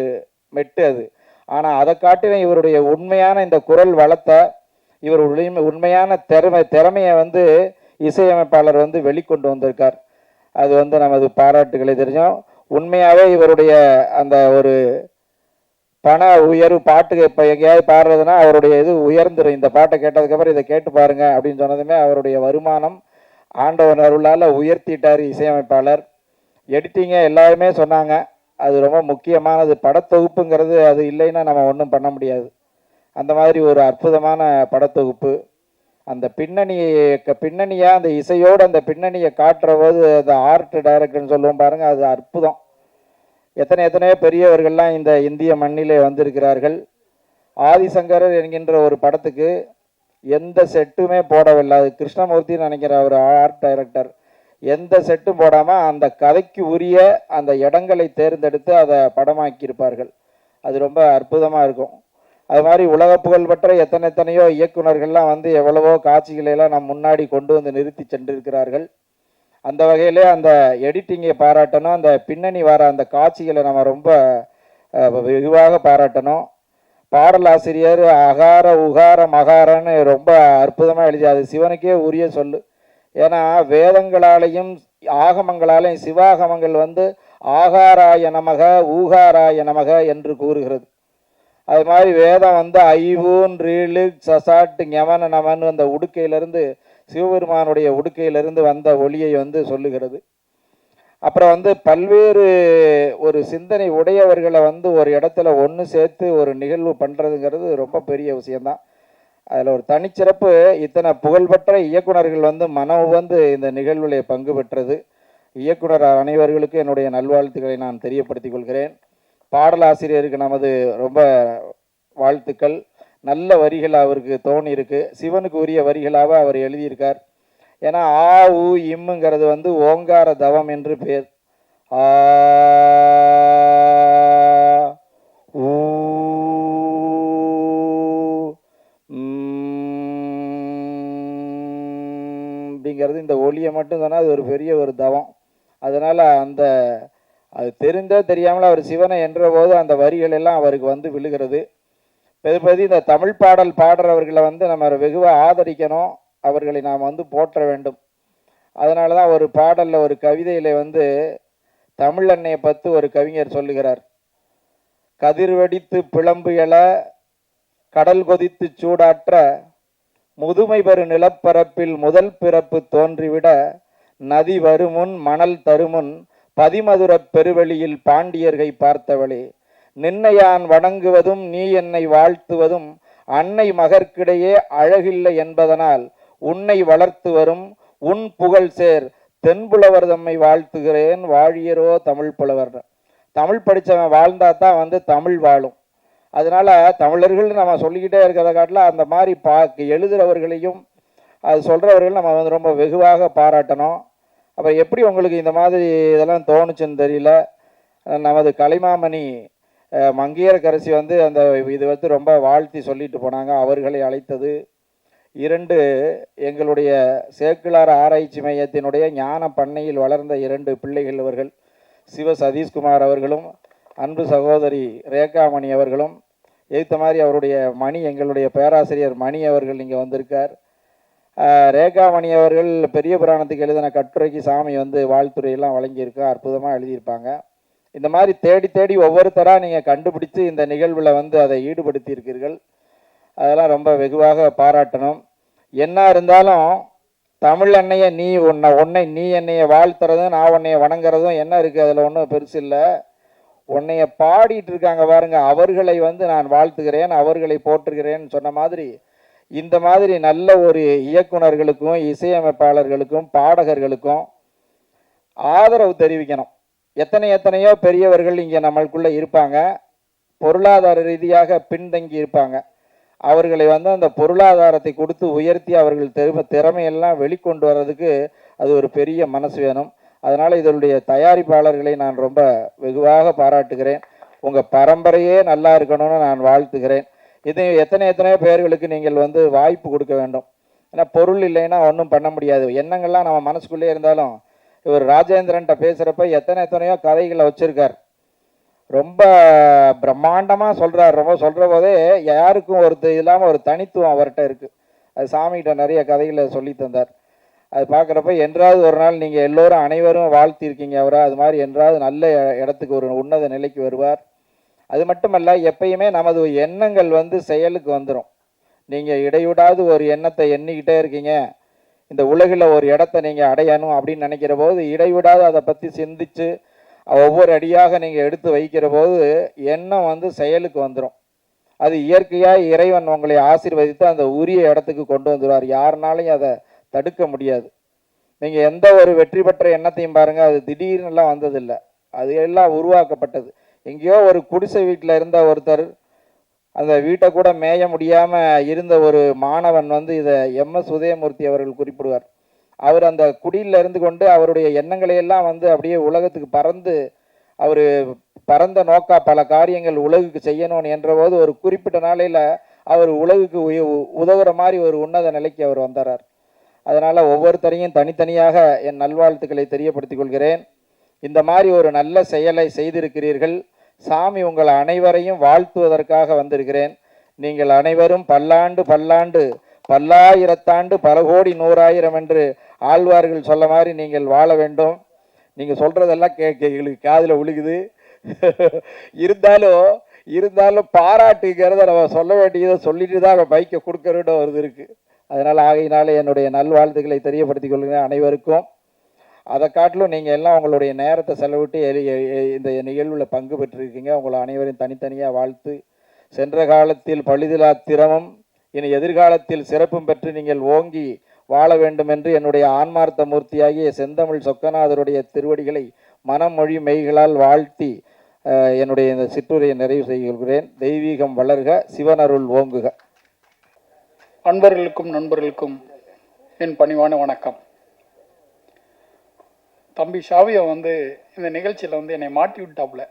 மெட்டு அது. ஆனால் அதை காட்டிலும் இவருடைய உண்மையான இந்த குரல் வளத்தை, இவருடைய உண்மையான திறமையை இசையமைப்பாளர் வெளிக்கொண்டு வந்திருக்கார். அது நமது பாராட்டுகளை தெரிஞ்சோம். உண்மையாகவே இவருடைய அந்த ஒரு பண உயர்வு பாட்டுக்கு இப்போ எங்கேயாவது பாடுறதுன்னா அவருடைய இது உயர்ந்துடும். இந்த பாட்டை கேட்டதுக்கப்புறம் இதை கேட்டு பாருங்க அப்படின்னு சொன்னதுமே அவருடைய வருமானம் ஆண்டவன் அருளால் உயர்த்திட்டார் இசையமைப்பாளர். எடிட்டிங்க எல்லாருமே சொன்னாங்க, அது ரொம்ப முக்கியமானது. படத்தொகுப்புங்கிறது அது இல்லைன்னா நம்ம ஒன்றும் பண்ண முடியாது. அந்த மாதிரி ஒரு அற்புதமான படத்தொகுப்பு. அந்த பின்னணியாக அந்த இசையோடு அந்த பின்னணியை காட்டுற போது அந்த ஆர்ட் டைரக்டர்னு சொல்லுவோம் பாருங்கள், அது அற்புதம். எத்தனையோ பெரியவர்கள்லாம் இந்த இந்திய மண்ணிலே வந்திருக்கிறார்கள். ஆதிசங்கரர் என்கின்ற ஒரு படத்துக்கு எந்த செட்டுமே போடவில்லை. அது கிருஷ்ணமூர்த்தின்னு நினைக்கிற ஒரு ஆர்ட் டைரக்டர். எந்த செட்டும் போடாமல் அந்த கதைக்கு உரிய அந்த இடங்களை தேர்ந்தெடுத்து அதை படமாக்கியிருப்பார்கள். அது ரொம்ப அற்புதமாக இருக்கும். அது மாதிரி உலக புகழ்பெற்ற எத்தனையோ இயக்குநர்கள்லாம் எவ்வளவோ காட்சிகளெல்லாம் நம் முன்னாடி கொண்டு நிறுத்தி சென்றிருக்கிறார்கள். அந்த வகையிலே அந்த எடிட்டிங்கை பாராட்டணும். அந்த பின்னணி வர அந்த காட்சிகளை நம்ம ரொம்ப வெகுவாக பாராட்டணும். பாடலாசிரியர் அகார உகார மகாரன்னு ரொம்ப அற்புதமாக எழுதி, அது சிவனுக்கே உரிய சொல்லு. ஏன்னா வேதங்களாலையும் ஆகமங்களாலையும் சிவாகமங்கள் ஆகாராய நமக ஊகாராய நமக என்று கூறுகிறது. அது மாதிரி வேதம் ஐவூன் ரீழு சசாட்டு ஞமன நமன் அந்த உடுக்கையிலிருந்து சிவபெருமானுடைய உடுக்கையிலிருந்து வந்த ஒளியை சொல்லுகிறது. அப்புறம் பல்வேறு ஒரு சிந்தனை உடையவர்களை ஒரு இடத்துல ஒன்று சேர்த்து ஒரு நிகழ்வு பண்ணுறதுங்கிறது ரொம்ப பெரிய விஷயந்தான். அதில் ஒரு தனிச்சிறப்பு, இத்தனை புகழ்பெற்ற இயக்குனர்கள் மனம் இந்த நிகழ்வில் பங்கு பெற்றது. இயக்குனர் அனைவர்களுக்கு என்னுடைய நல்வாழ்த்துக்களை நான் தெரியப்படுத்திக் கொள்கிறேன். பாடலாசிரியருக்கு நமது ரொம்ப வாழ்த்துக்கள். நல்ல வரிகள் அவருக்கு தோணி இருக்கு. சிவனுக்கு உரிய வரிகளாக அவர் எழுதியிருக்கார். ஏன்னா ஆ உ இம்முங்கிறது வந்து ஓங்கார தவம் என்று பேர். ஆ ஊ அப்படிங்கிறது இந்த ஒலியை மட்டும் சொன்னால் அது ஒரு பெரிய ஒரு தவம். அதனால் அது தெரிந்தோ தெரியாமல் அவர் சிவனை என்ற போது அந்த வரிகள் எல்லாம் அவருக்கு வந்து விழுகிறது. பெருபதி இந்த தமிழ் பாடல் பாடுறவர்களை வந்து நம்ம வெகுவாக ஆதரிக்கணும், அவர்களை நாம் வந்து போற்ற வேண்டும். அதனால தான் ஒரு பாடலில் ஒரு கவிதையில் வந்து தமிழ் அன்னையை பற்றி ஒரு கவிஞர் சொல்லுகிறார். கதிர்வெடித்து பிளம்பு எழ கடல் கொதித்து சூடாற்ற முதுமை பெரு நிலப்பரப்பில் முதல் பிறப்பு தோன்றிவிட நதி வருமுன் மணல் தருமுன் பதிமதுரப் பெருவெளியில் பாண்டியர்கை பார்த்தவளே, நின்னையான் வணங்குவதும் நீ என்னை வாழ்த்துவதும் அன்னை மகற்கிடையே அழகில்லை என்பதனால் உன்னை வளர்த்து வரும் உன் புகழ் சேர் தென்புலவர் தம்மை வாழ்த்துகிறேன் வாழியரோ தமிழ் புலவர். தமிழ் படித்தவன் வாழ்ந்தா தான் வந்து தமிழ் வாழும். அதனால தமிழர்கள் நம்ம சொல்லிக்கிட்டே இருக்கிறத காட்டில் அந்த மாதிரி எழுதுகிறவர்களையும் அது சொல்கிறவர்கள் நம்ம வந்து ரொம்ப வெகுவாக பாராட்டணும். அப்போ எப்படி உங்களுக்கு இந்த மாதிரி இதெல்லாம் தோணுச்சுன்னு தெரியல. நமது கலைமாமணி மங்கையரசி வந்து அந்த இது வந்து ரொம்ப வாழ்த்தி சொல்லிட்டு போனாங்க. அவர்களை அழைத்தது 2 எங்களுடைய சேக்கிழார் ஆராய்ச்சி மையத்தினுடைய ஞான பண்ணையில் வளர்ந்த 2 பிள்ளைகள் அவர்கள். சிவ சதீஷ்குமார் அவர்களும் அன்பு சகோதரி ரேகாமணி அவர்களும். ஏற்ற மாதிரி அவருடைய மணி, எங்களுடைய பேராசிரியர் மணி அவர்கள் இங்கே வந்திருக்கார். ரேகாமணி அவர்கள் பெரிய புராணத்துக்கு எழுதின கட்டுரைக்கு சாமி வந்து வாழ்த்துறையெல்லாம் வழங்கியிருக்கா, அற்புதமாக எழுதியிருப்பாங்க. இந்த மாதிரி தேடி தேடி ஒவ்வொருத்தராக நீங்கள் கண்டுபிடிச்சு இந்த நிகழ்வில் வந்து அதை ஈடுபடுத்தியிருக்கீர்கள். அதெல்லாம் ரொம்ப வெகுவாக பாராட்டணும். என்ன இருந்தாலும் தமிழ் அன்னையை உன்னை நீ என்னையை வாழ்த்துறதும் நான் உன்னைய வணங்குறதும் என்ன இருக்குது, அதில் ஒன்றும் பெருசு இல்லை. உன்னைய பாடிட்டு இருக்காங்க பாருங்க, அவர்களை வந்து நான் வாழ்த்துகிறேன், அவர்களை போற்றுகிறேன்னு சொன்ன மாதிரி இந்த மாதிரி நல்ல ஒரு இயக்குனர்களுக்கும் இசையமைப்பாளர்களுக்கும் பாடகர்களுக்கும் ஆதரவு தெரிவிக்கணும். எத்தனையோ பெரியவர்கள் இங்கே நம்மளுக்குள்ளே இருப்பாங்க, பொருளாதார ரீதியாக பின்தங்கி இருப்பாங்க. அவர்களை வந்து அந்த பொருளாதாரத்தை கொடுத்து உயர்த்தி அவர்கள் திறமையெல்லாம் வெளிக்கொண்டு வர்றதுக்கு அது ஒரு பெரிய மனசு வேணும். அதனால் இதனுடைய தயாரிப்பாளர்களை நான் ரொம்ப வெகுவாக பாராட்டுகிறேன். உங்கள் பரம்பரையே நல்லா இருக்கணும்னு நான் வாழ்த்துகிறேன். இது எத்தனையோ பேர்களுக்கு நீங்கள் வந்து வாய்ப்பு கொடுக்க வேண்டும். ஏன்னா பொருள் இல்லைன்னா ஒன்றும் பண்ண முடியாது. எண்ணங்கள்லாம் நம்ம மனசுக்குள்ளே இருந்தாலும் இவர் ராஜேந்திரன்ட்ட பேசுகிறப்ப எத்தனையோ கதைகளை வச்சுருக்கார். ரொம்ப பிரம்மாண்டமாக சொல்கிறார். ரொம்ப சொல்கிற போதே யாருக்கும் இல்லாமல் ஒரு தனித்துவம் அவர்கிட்ட இருக்குது. அது சாமிகிட்ட நிறைய கதைகளை சொல்லி தந்தார். அது பார்க்குறப்ப என்றாவது ஒரு நாள் நீங்கள் எல்லோரும் அனைவரும் வாழ்த்திருக்கீங்க அவரை. அது மாதிரி என்றாவது நல்ல இடத்துக்கு ஒரு உன்னத நிலைக்கு வருவார். அது மட்டுமல்ல, எப்பயுமே நமது எண்ணங்கள் வந்து செயலுக்கு வந்துடும். நீங்கள் இடைவிடாது ஒரு எண்ணத்தை எண்ணிக்கிட்டே இருக்கீங்க, இந்த உலகில் ஒரு இடத்த நீங்கள் அடையணும் அப்படின்னு நினைக்கிற போது இடைவிடாது அதை பற்றி சிந்தித்து ஒவ்வொரு அடியாக நீங்கள் எடுத்து வைக்கிற போது எண்ணம் வந்து செயலுக்கு வந்துடும். அது இயற்கையாக இறைவன் உங்களை ஆசீர்வதித்து அந்த உரிய இடத்துக்கு கொண்டு வந்துடுவார். யாருனாலையும் அதை தடுக்க முடியாது. நீங்கள் எந்த ஒரு வெற்றி பெற்ற எண்ணத்தையும் பாருங்கள், அது திடீர்னுலாம் வந்ததில்லை, அது எல்லாம் உருவாக்கப்பட்டது. எங்கேயோ ஒரு குடிசை வீட்டில் இருந்த ஒருத்தர், அந்த வீட்டை கூட மேய முடியாமல் இருந்த ஒரு மாணவன் வந்து இதை MS உதயமூர்த்தி அவர்கள் குறிப்பிடுவார். அவர் அந்த குடியில் இருந்து கொண்டு அவருடைய எண்ணங்களையெல்லாம் வந்து அப்படியே உலகத்துக்கு அவர் பரந்த நோக்கா பல காரியங்கள் உலகுக்கு செய்யணும்னு என்ற போது ஒரு குறிப்பிட்ட நாளையில் அவர் உலகுக்கு உதவுற மாதிரி ஒரு உன்னத நிலைக்கு அவர் வந்தார். அதனால் ஒவ்வொருத்தரையும் தனித்தனியாக என் நல்வாழ்த்துக்களை தெரியப்படுத்திக் கொள்கிறேன். இந்த மாதிரி ஒரு நல்ல செயலை செய்திருக்கிறீர்கள். சாமி உங்கள் அனைவரையும் வாழ்த்துவதற்காக வந்திருக்கிறேன். நீங்கள் அனைவரும் பல்லாண்டு பல்லாயிரத்தாண்டு பல கோடி 100,000 என்று ஆழ்வார்கள் சொல்ல மாதிரி நீங்கள் வாழ வேண்டும். நீங்கள் சொல்கிறதெல்லாம் எங்களுக்கு காதில் விழுகுது. இருந்தாலும் பாராட்டுங்கிறத நம்ம சொல்ல வேண்டியதை சொல்லிட்டு தான் பைக்கை கொடுக்கறோட ஒரு இது இருக்குது. அதனால் ஆகையினாலே என்னுடைய நல்வாழ்த்துக்களை தெரியப்படுத்திக் கொள்கிறேன் அனைவருக்கும். அதை காட்டிலும் நீங்கள் எல்லாம் உங்களுடைய நேரத்தை செலவிட்டு இந்த நிகழ்வில் பங்கு பெற்றிருக்கீங்க. உங்களை அனைவரையும் தனித்தனியாக வாழ்த்து. சென்ற காலத்தில் பழுதிலா திறமும் இனி எதிர்காலத்தில் சிறப்பும் பெற்று நீங்கள் ஓங்கி வாழ வேண்டும் என்று என்னுடைய ஆன்மார்த்த மூர்த்தியாகிய செந்தமிழ் சொக்கநாதருடைய திருவடிகளை மனம் மொழி மெய்களால் வாழ்த்தி என்னுடைய இந்த சிற்றுரையை நிறைவு செய்கிறேன். தெய்வீகம் வளர்க, சிவனருள் ஓங்குக. அன்பர்களுக்கும் நண்பர்களுக்கும் என் பணிவான வணக்கம். தம்பி ஷாவியை வந்து இந்த நிகழ்ச்சியில் வந்து என்னை மாட்டி விட்டாப்புல.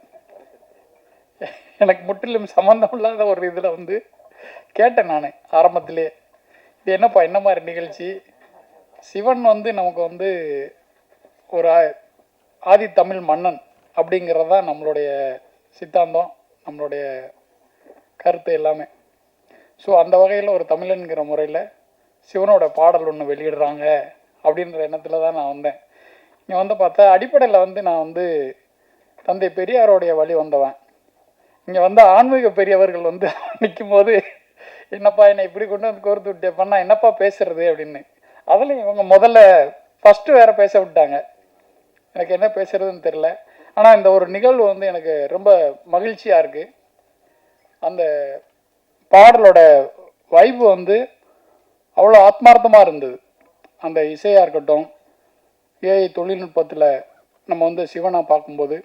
எனக்கு முற்றிலும் சம்மந்தம் இல்லாத ஒரு இதில் வந்து கேட்டேன் நான் ஆரம்பத்திலே, இது என்னப்பா என்ன மாதிரி நிகழ்ச்சி, சிவன் வந்து நமக்கு வந்து ஒரு ஆதி தமிழ் மன்னன் அப்படிங்கிறது தான் நம்மளுடைய சித்தாந்தம், நம்மளுடைய கருத்து எல்லாமே. ஸோ அந்த வகையில் ஒரு தமிழன்கிற முறையில் சிவனோட பாடல் ஒன்று வெளியிடுறாங்க அப்படின்ற எண்ணத்தில் தான் நான் வந்தேன். இங்கே வந்து பார்த்தா அடிப்படையில் வந்து நான் வந்து தந்தை பெரியாரோடைய வழி வந்தவன். இங்கே வந்து ஆன்மீக பெரியவர்கள் வந்து நிற்கும் போது என்னப்பா என்னை இப்படி கொண்டு வந்து கோர்த்து விட்டே பண்ணா என்னப்பா பேசுறது அப்படின்னு. அதுலேயும் இவங்க முதல்ல ஃபஸ்ட்டு வேற பேச விட்டாங்க. எனக்கு என்ன பேசுறதுன்னு தெரில. ஆனால் இந்த ஒரு நிகழ்வு வந்து எனக்கு ரொம்ப மகிழ்ச்சியாக இருக்குது. அந்த பாடலோட வைப்பு வந்து அவ்வளோ ஆத்மார்த்தமாக இருந்தது. அந்த இசையாக இருக்கட்டும், ஏஐ தொழில்நுட்பத்தில் நம்ம வந்து சிவனை பார்க்கும்போது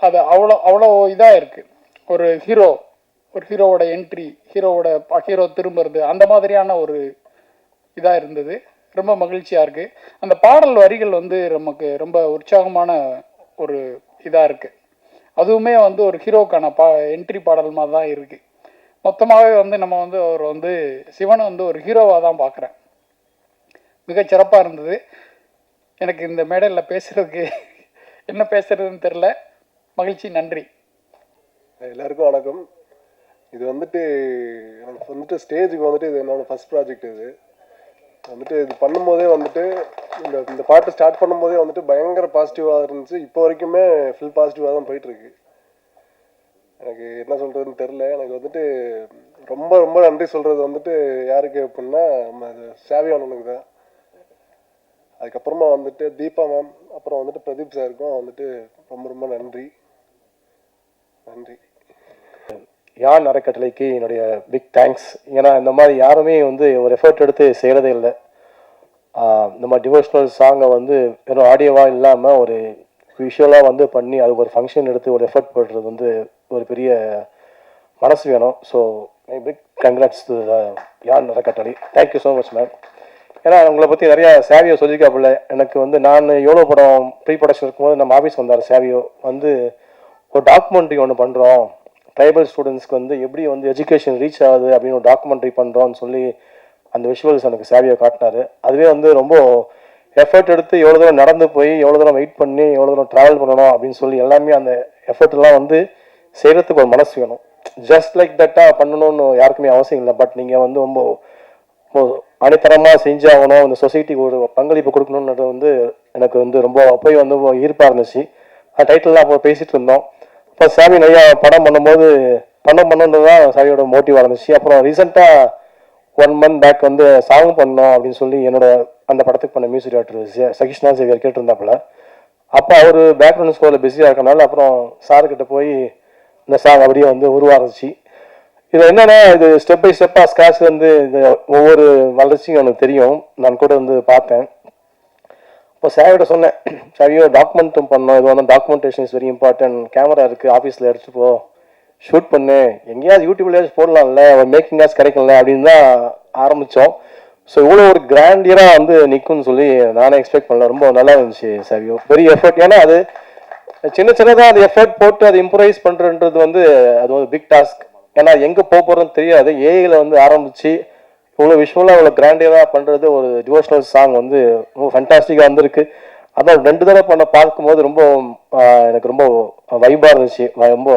அது அவ்வளோ இதாக இருக்குது. ஒரு ஹீரோவோட என்ட்ரி, ஹீரோ திரும்புறது, அந்த மாதிரியான ஒரு இதாக இருந்தது. ரொம்ப மகிழ்ச்சியாக இருக்குது. அந்த பாடல் வரிகள் வந்து நமக்கு ரொம்ப உற்சாகமான ஒரு இதாக இருக்குது. அதுவுமே வந்து ஒரு ஹீரோக்கான என்ட்ரி பாடல் மாதிரி தான் இருக்குது. மொத்தமாகவே வந்து நம்ம வந்து அவர் வந்து சிவனை வந்து ஒரு ஹீரோவாக தான் பார்க்குறேன். மிகச்சிறப்பாக இருந்தது. எனக்கு இந்த மேடையில் பேசுகிறதுக்கு என்ன பேசுகிறதுன்னு தெரில. மகிழ்ச்சி, நன்றி. எல்லாருக்கும் வணக்கம். இது வந்துட்டு எனக்கு வந்துட்டு ஸ்டேஜுக்கு வந்துட்டு இது என்னோட ஃபஸ்ட் ப்ராஜெக்ட். இது வந்துட்டு இது பண்ணும்போதே வந்துட்டு இந்த பாட்டு ஸ்டார்ட் பண்ணும்போதே வந்துட்டு பயங்கர பாசிட்டிவாக இருந்துச்சு. இப்போ வரைக்குமே ஃபுல் பாசிட்டிவாக தான் போயிட்டுருக்கு. எனக்கு என்ன சொல்கிறதுன்னு தெரில. எனக்கு வந்துட்டு ரொம்ப ரொம்ப நன்றி சொல்கிறது வந்துட்டு யாருக்கு அப்படின்னா நம்ம ஷாவி அண்ணனுக்கு தான். அதுக்கப்புறமா வந்துட்டு தீபா மேம், அப்புறம் வந்துட்டு பிரதீப் சாருக்கும் வந்துட்டு ரொம்ப ரொம்ப நன்றி. யான் அறக்கட்டளைக்கு என்னுடைய பிக் தேங்க்ஸ். ஏன்னா இந்த மாதிரி யாருமே வந்து ஒரு எஃபர்ட் எடுத்து செய்கிறதே இல்லை. இந்த மாதிரி டிவோஷனல் சாங்கை வந்து வெறும் ஆடியோவாக இல்லாமல் ஒரு விஷுவலாக வந்து பண்ணி அதுக்கு ஒரு ஃபங்க்ஷன் எடுத்து ஒரு எஃபர்ட் போடுறது வந்து ஒரு பெரிய மனசு வேணும். ஸோ பிக் கங்க்ராட்ஸ் டு யான் அறக்கட்டளை. Thank you so much ma'am. ஏன்னா உங்களை பற்றி நிறையா சேவியோ சொல்லியிருக்காப்புல. எனக்கு வந்து நான் எவ்வளோ படம் ப்ரீ ப்ரொடக்ஷன் இருக்கும்போது நம்ம ஆஃபீஸ் வந்தார் சேவியோ வந்து, ஒரு டாக்குமெண்ட்ரி ஒன்று பண்ணுறோம், ட்ரைபல் ஸ்டூடெண்ட்ஸ்க்கு வந்து எப்படி வந்து எஜுகேஷன் ரீச் ஆகுது அப்படின்னு ஒரு டாக்குமெண்ட்ரி பண்ணுறோன்னு சொல்லி அந்த விஷுவல்ஸ் எனக்கு சேவியோ காட்டினார். அதுவே வந்து ரொம்ப எஃபர்ட் எடுத்து எவ்வளோ தூரம் நடந்து போய் எவ்வளோ தூரம் வெயிட் பண்ணி எவ்வளோ தூரம் ட்ராவல் பண்ணணும் அப்படின்னு சொல்லி எல்லாமே அந்த எஃபர்ட்லாம் வந்து செய்கிறதுக்கு ஒரு மனசு வேணும். ஜஸ்ட் லைக் தட்டாக பண்ணணும்னு யாருக்குமே அவசியம் இல்லை. பட் நீங்கள் வந்து ரொம்ப அனைத்தரமாக செஞ்சாகணும், இந்த சொசைட்டிக்கு ஒரு பங்களிப்பு கொடுக்கணுன்றது வந்து எனக்கு வந்து ரொம்ப போய் வந்து ஈர்ப்பாக இருந்துச்சு. டைட்டில்லாம் அப்போ பேசிகிட்டு இருந்தோம். இப்போ சாமி நிறையா படம் பண்ணும்போது பண்ணுன்றது தான் சாமியோட மோட்டிவாக இருந்துச்சு. அப்புறம் ரீசெண்டாக 1 month பேக் வந்து சாங் பண்ணோம் அப்படின்னு சொல்லி என்னோட அந்த படத்துக்கு பண்ண மியூசிக் டைரக்டர் சகிஷ்ணா சேவியர் கேட்டிருந்தாப்புல. அப்போ அவர் பேக்ரவுண்ட் ஸ்கோரில் பிஸியாக இருக்கனால அப்புறம் சார்கிட்ட போய் இந்த சாங் அப்படியே வந்து உருவாகிச்சு. இது என்னன்னா, இது ஸ்டெப் பை ஸ்டெப்பாக ஸ்கிராச் வந்து இந்த ஒவ்வொரு வளர்ச்சியும் எனக்கு தெரியும். நான் கூட வந்து பார்த்தேன். இப்போ சாவியோட சொன்னேன், சாவியோ டாக்குமெண்ட்டும் பண்ணோம், இது வந்து documentation is very important, camera இருக்குது ஆஃபீஸில் எடுத்துட்டு போ, ஷூட் பண்ணு, எங்கேயாவது யூடியூப்லேயாச்சும் போடலாம்ல, ஒரு மேக்கிங்காச்சும் கிடைக்கும்ல அப்படின்னு தான் ஆரம்பித்தோம். ஸோ இவ்வளோ ஒரு கிராண்டியராக வந்து நிற்கும்னு சொல்லி நானே எக்ஸ்பெக்ட் பண்ணல. ரொம்ப நல்லா இருந்துச்சு சாவியோ. பெரிய எஃபர்ட். ஏன்னா அது சின்னதாக அது எஃபர்ட் போட்டு அதை இம்ப்ரூவைஸ் பண்ணுறன்றது வந்து அது ஒரு பிக் டாஸ்க். ஏன்னா எங்கே போகிறோன்னு தெரியாது. ஏஐயில் வந்து ஆரம்பித்து இவ்வளோ விஷுவலாக இவ்வளோ கிராண்டியராக பண்ணுறது ஒரு டிவோஷனல் சாங் வந்து ரொம்ப ஃபண்டாஸ்டிக்காக வந்திருக்கு. அதான் 2 தடவை பார்க்கும்போது ரொம்ப எனக்கு ரொம்ப வைபாக இருந்துச்சு. ரொம்ப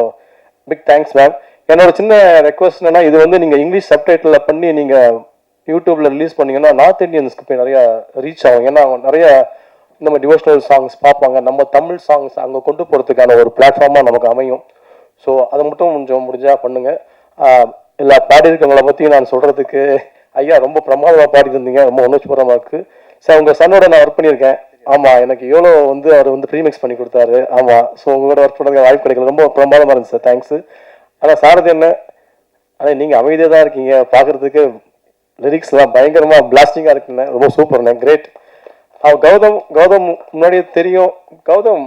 பிக் தேங்க்ஸ் மேம். என்னோட சின்ன ரெக்வஸ்ட் என்னன்னா, இது வந்து நீங்கள் இங்கிலீஷ் சப்டைட்டில் பண்ணி நீங்கள் யூடியூப்பில் ரிலீஸ் பண்ணிங்கன்னா நார்த் இந்தியன்ஸ்க்கு போய் நிறையா ரீச் ஆகும். ஏன்னா அவங்க நிறையா இந்த மாதிரி டிவோஷனல் சாங்ஸ் பார்ப்பாங்க. நம்ம தமிழ் சாங்ஸ் அங்கே கொண்டு போகிறதுக்கான ஒரு பிளாட்ஃபார்மாக நமக்கு அமையும். ஸோ அதை மட்டும் கொஞ்சம் முடிஞ்சால் பண்ணுங்கள். எல்லா பாடியிருக்கவங்களை பற்றி நான் சொல்கிறதுக்கு, ஐயா ரொம்ப பிரமாதமாக பாடி இருந்தீங்க, ரொம்ப உணர்ச்சிபூர்வமாக இருக்குது சார். உங்கள் சன்னோட நான் ஒர்க் பண்ணியிருக்கேன். ஆமாம், எனக்கு எவ்வளோ வந்து அவர் வந்து ப்ரீமிக்ஸ் பண்ணி கொடுத்தாரு. ஆமாம், ஸோ உங்களோட ஒர்க் பண்ணுறதுக்கு வாய்ப்பு கிடைக்கல. ரொம்ப பிரமாதமாக இருந்துச்சு சார், தேங்க்ஸு. ஆனால் சாரது என்ன, ஆனால் நீங்கள் அமைதியாக தான் இருக்கீங்க, பார்க்குறதுக்கு லிரிக்ஸ்லாம் பயங்கரமாக பிளாஸ்டிங்காக இருக்குண்ணே, ரொம்ப சூப்பர்ண்ணே, கிரேட். கௌதம் முன்னாடியே தெரியும். கௌதம்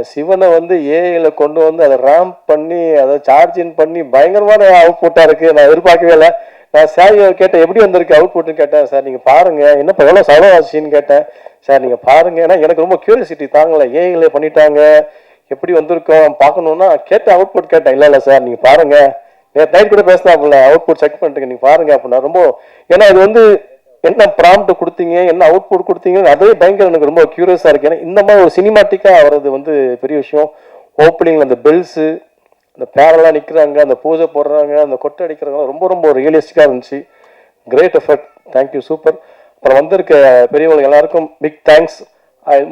சிவனை வந்து ஏஐல கொண்டு வந்து அதை ரேம்ப் பண்ணி அதை சார்ஜின் பண்ணி பயங்கரமான அவுட்புட்டாக இருக்குது. நான் எதிர்பார்க்கவே இல்லை. நான் சாரியை கேட்டேன், எப்படி வந்திருக்கு அவுட்புட்னு கேட்டேன். சார் நீங்கள் பாருங்கள், என்னப்பா எவ்வளோ செலவு ஆச்சுன்னு கேட்டேன். சார் நீங்கள் பாருங்க. ஏன்னா எனக்கு ரொம்ப கியூரியாசிட்டி தாங்கலை, ஏஐல பண்ணிட்டாங்க எப்படி வந்திருக்கோம் பார்க்கணுன்னா கேட்ட அவுட்புட் கேட்டேன். இல்லை சார் நீங்கள் பாருங்கள், நேற்று நைட் கூட பேசினாப்புல அவுட்புட் செக் பண்ணிட்டு நீங்கள் பாருங்க அப்படின்னா ரொம்ப, ஏன்னா இது வந்து என்ன ப்ராம்ப்ட் கொடுத்தீங்க, என்ன அவுட்புட் கொடுத்தீங்க, அதே பயங்கர எனக்கு ரொம்ப கியூரியஸாக இருக்கு. ஏன்னா இந்த மாதிரி ஒரு சினிமாட்டிக்காக வர்றது வந்து பெரிய விஷயம். ஓப்பனிங்கில் அந்த பெல்ஸு, அந்த பேரெல்லாம் நிற்கிறாங்க, அந்த பூஜை போடுறாங்க, அந்த கொட்டை அடிக்கிறாங்க, ரொம்ப ரொம்ப ரியலிஸ்டிக்காக இருந்துச்சு. Great effort, thank you, super. அப்புறம் வந்திருக்க பெரியவங்க எல்லாருக்கும் பிக் தேங்க்ஸ்.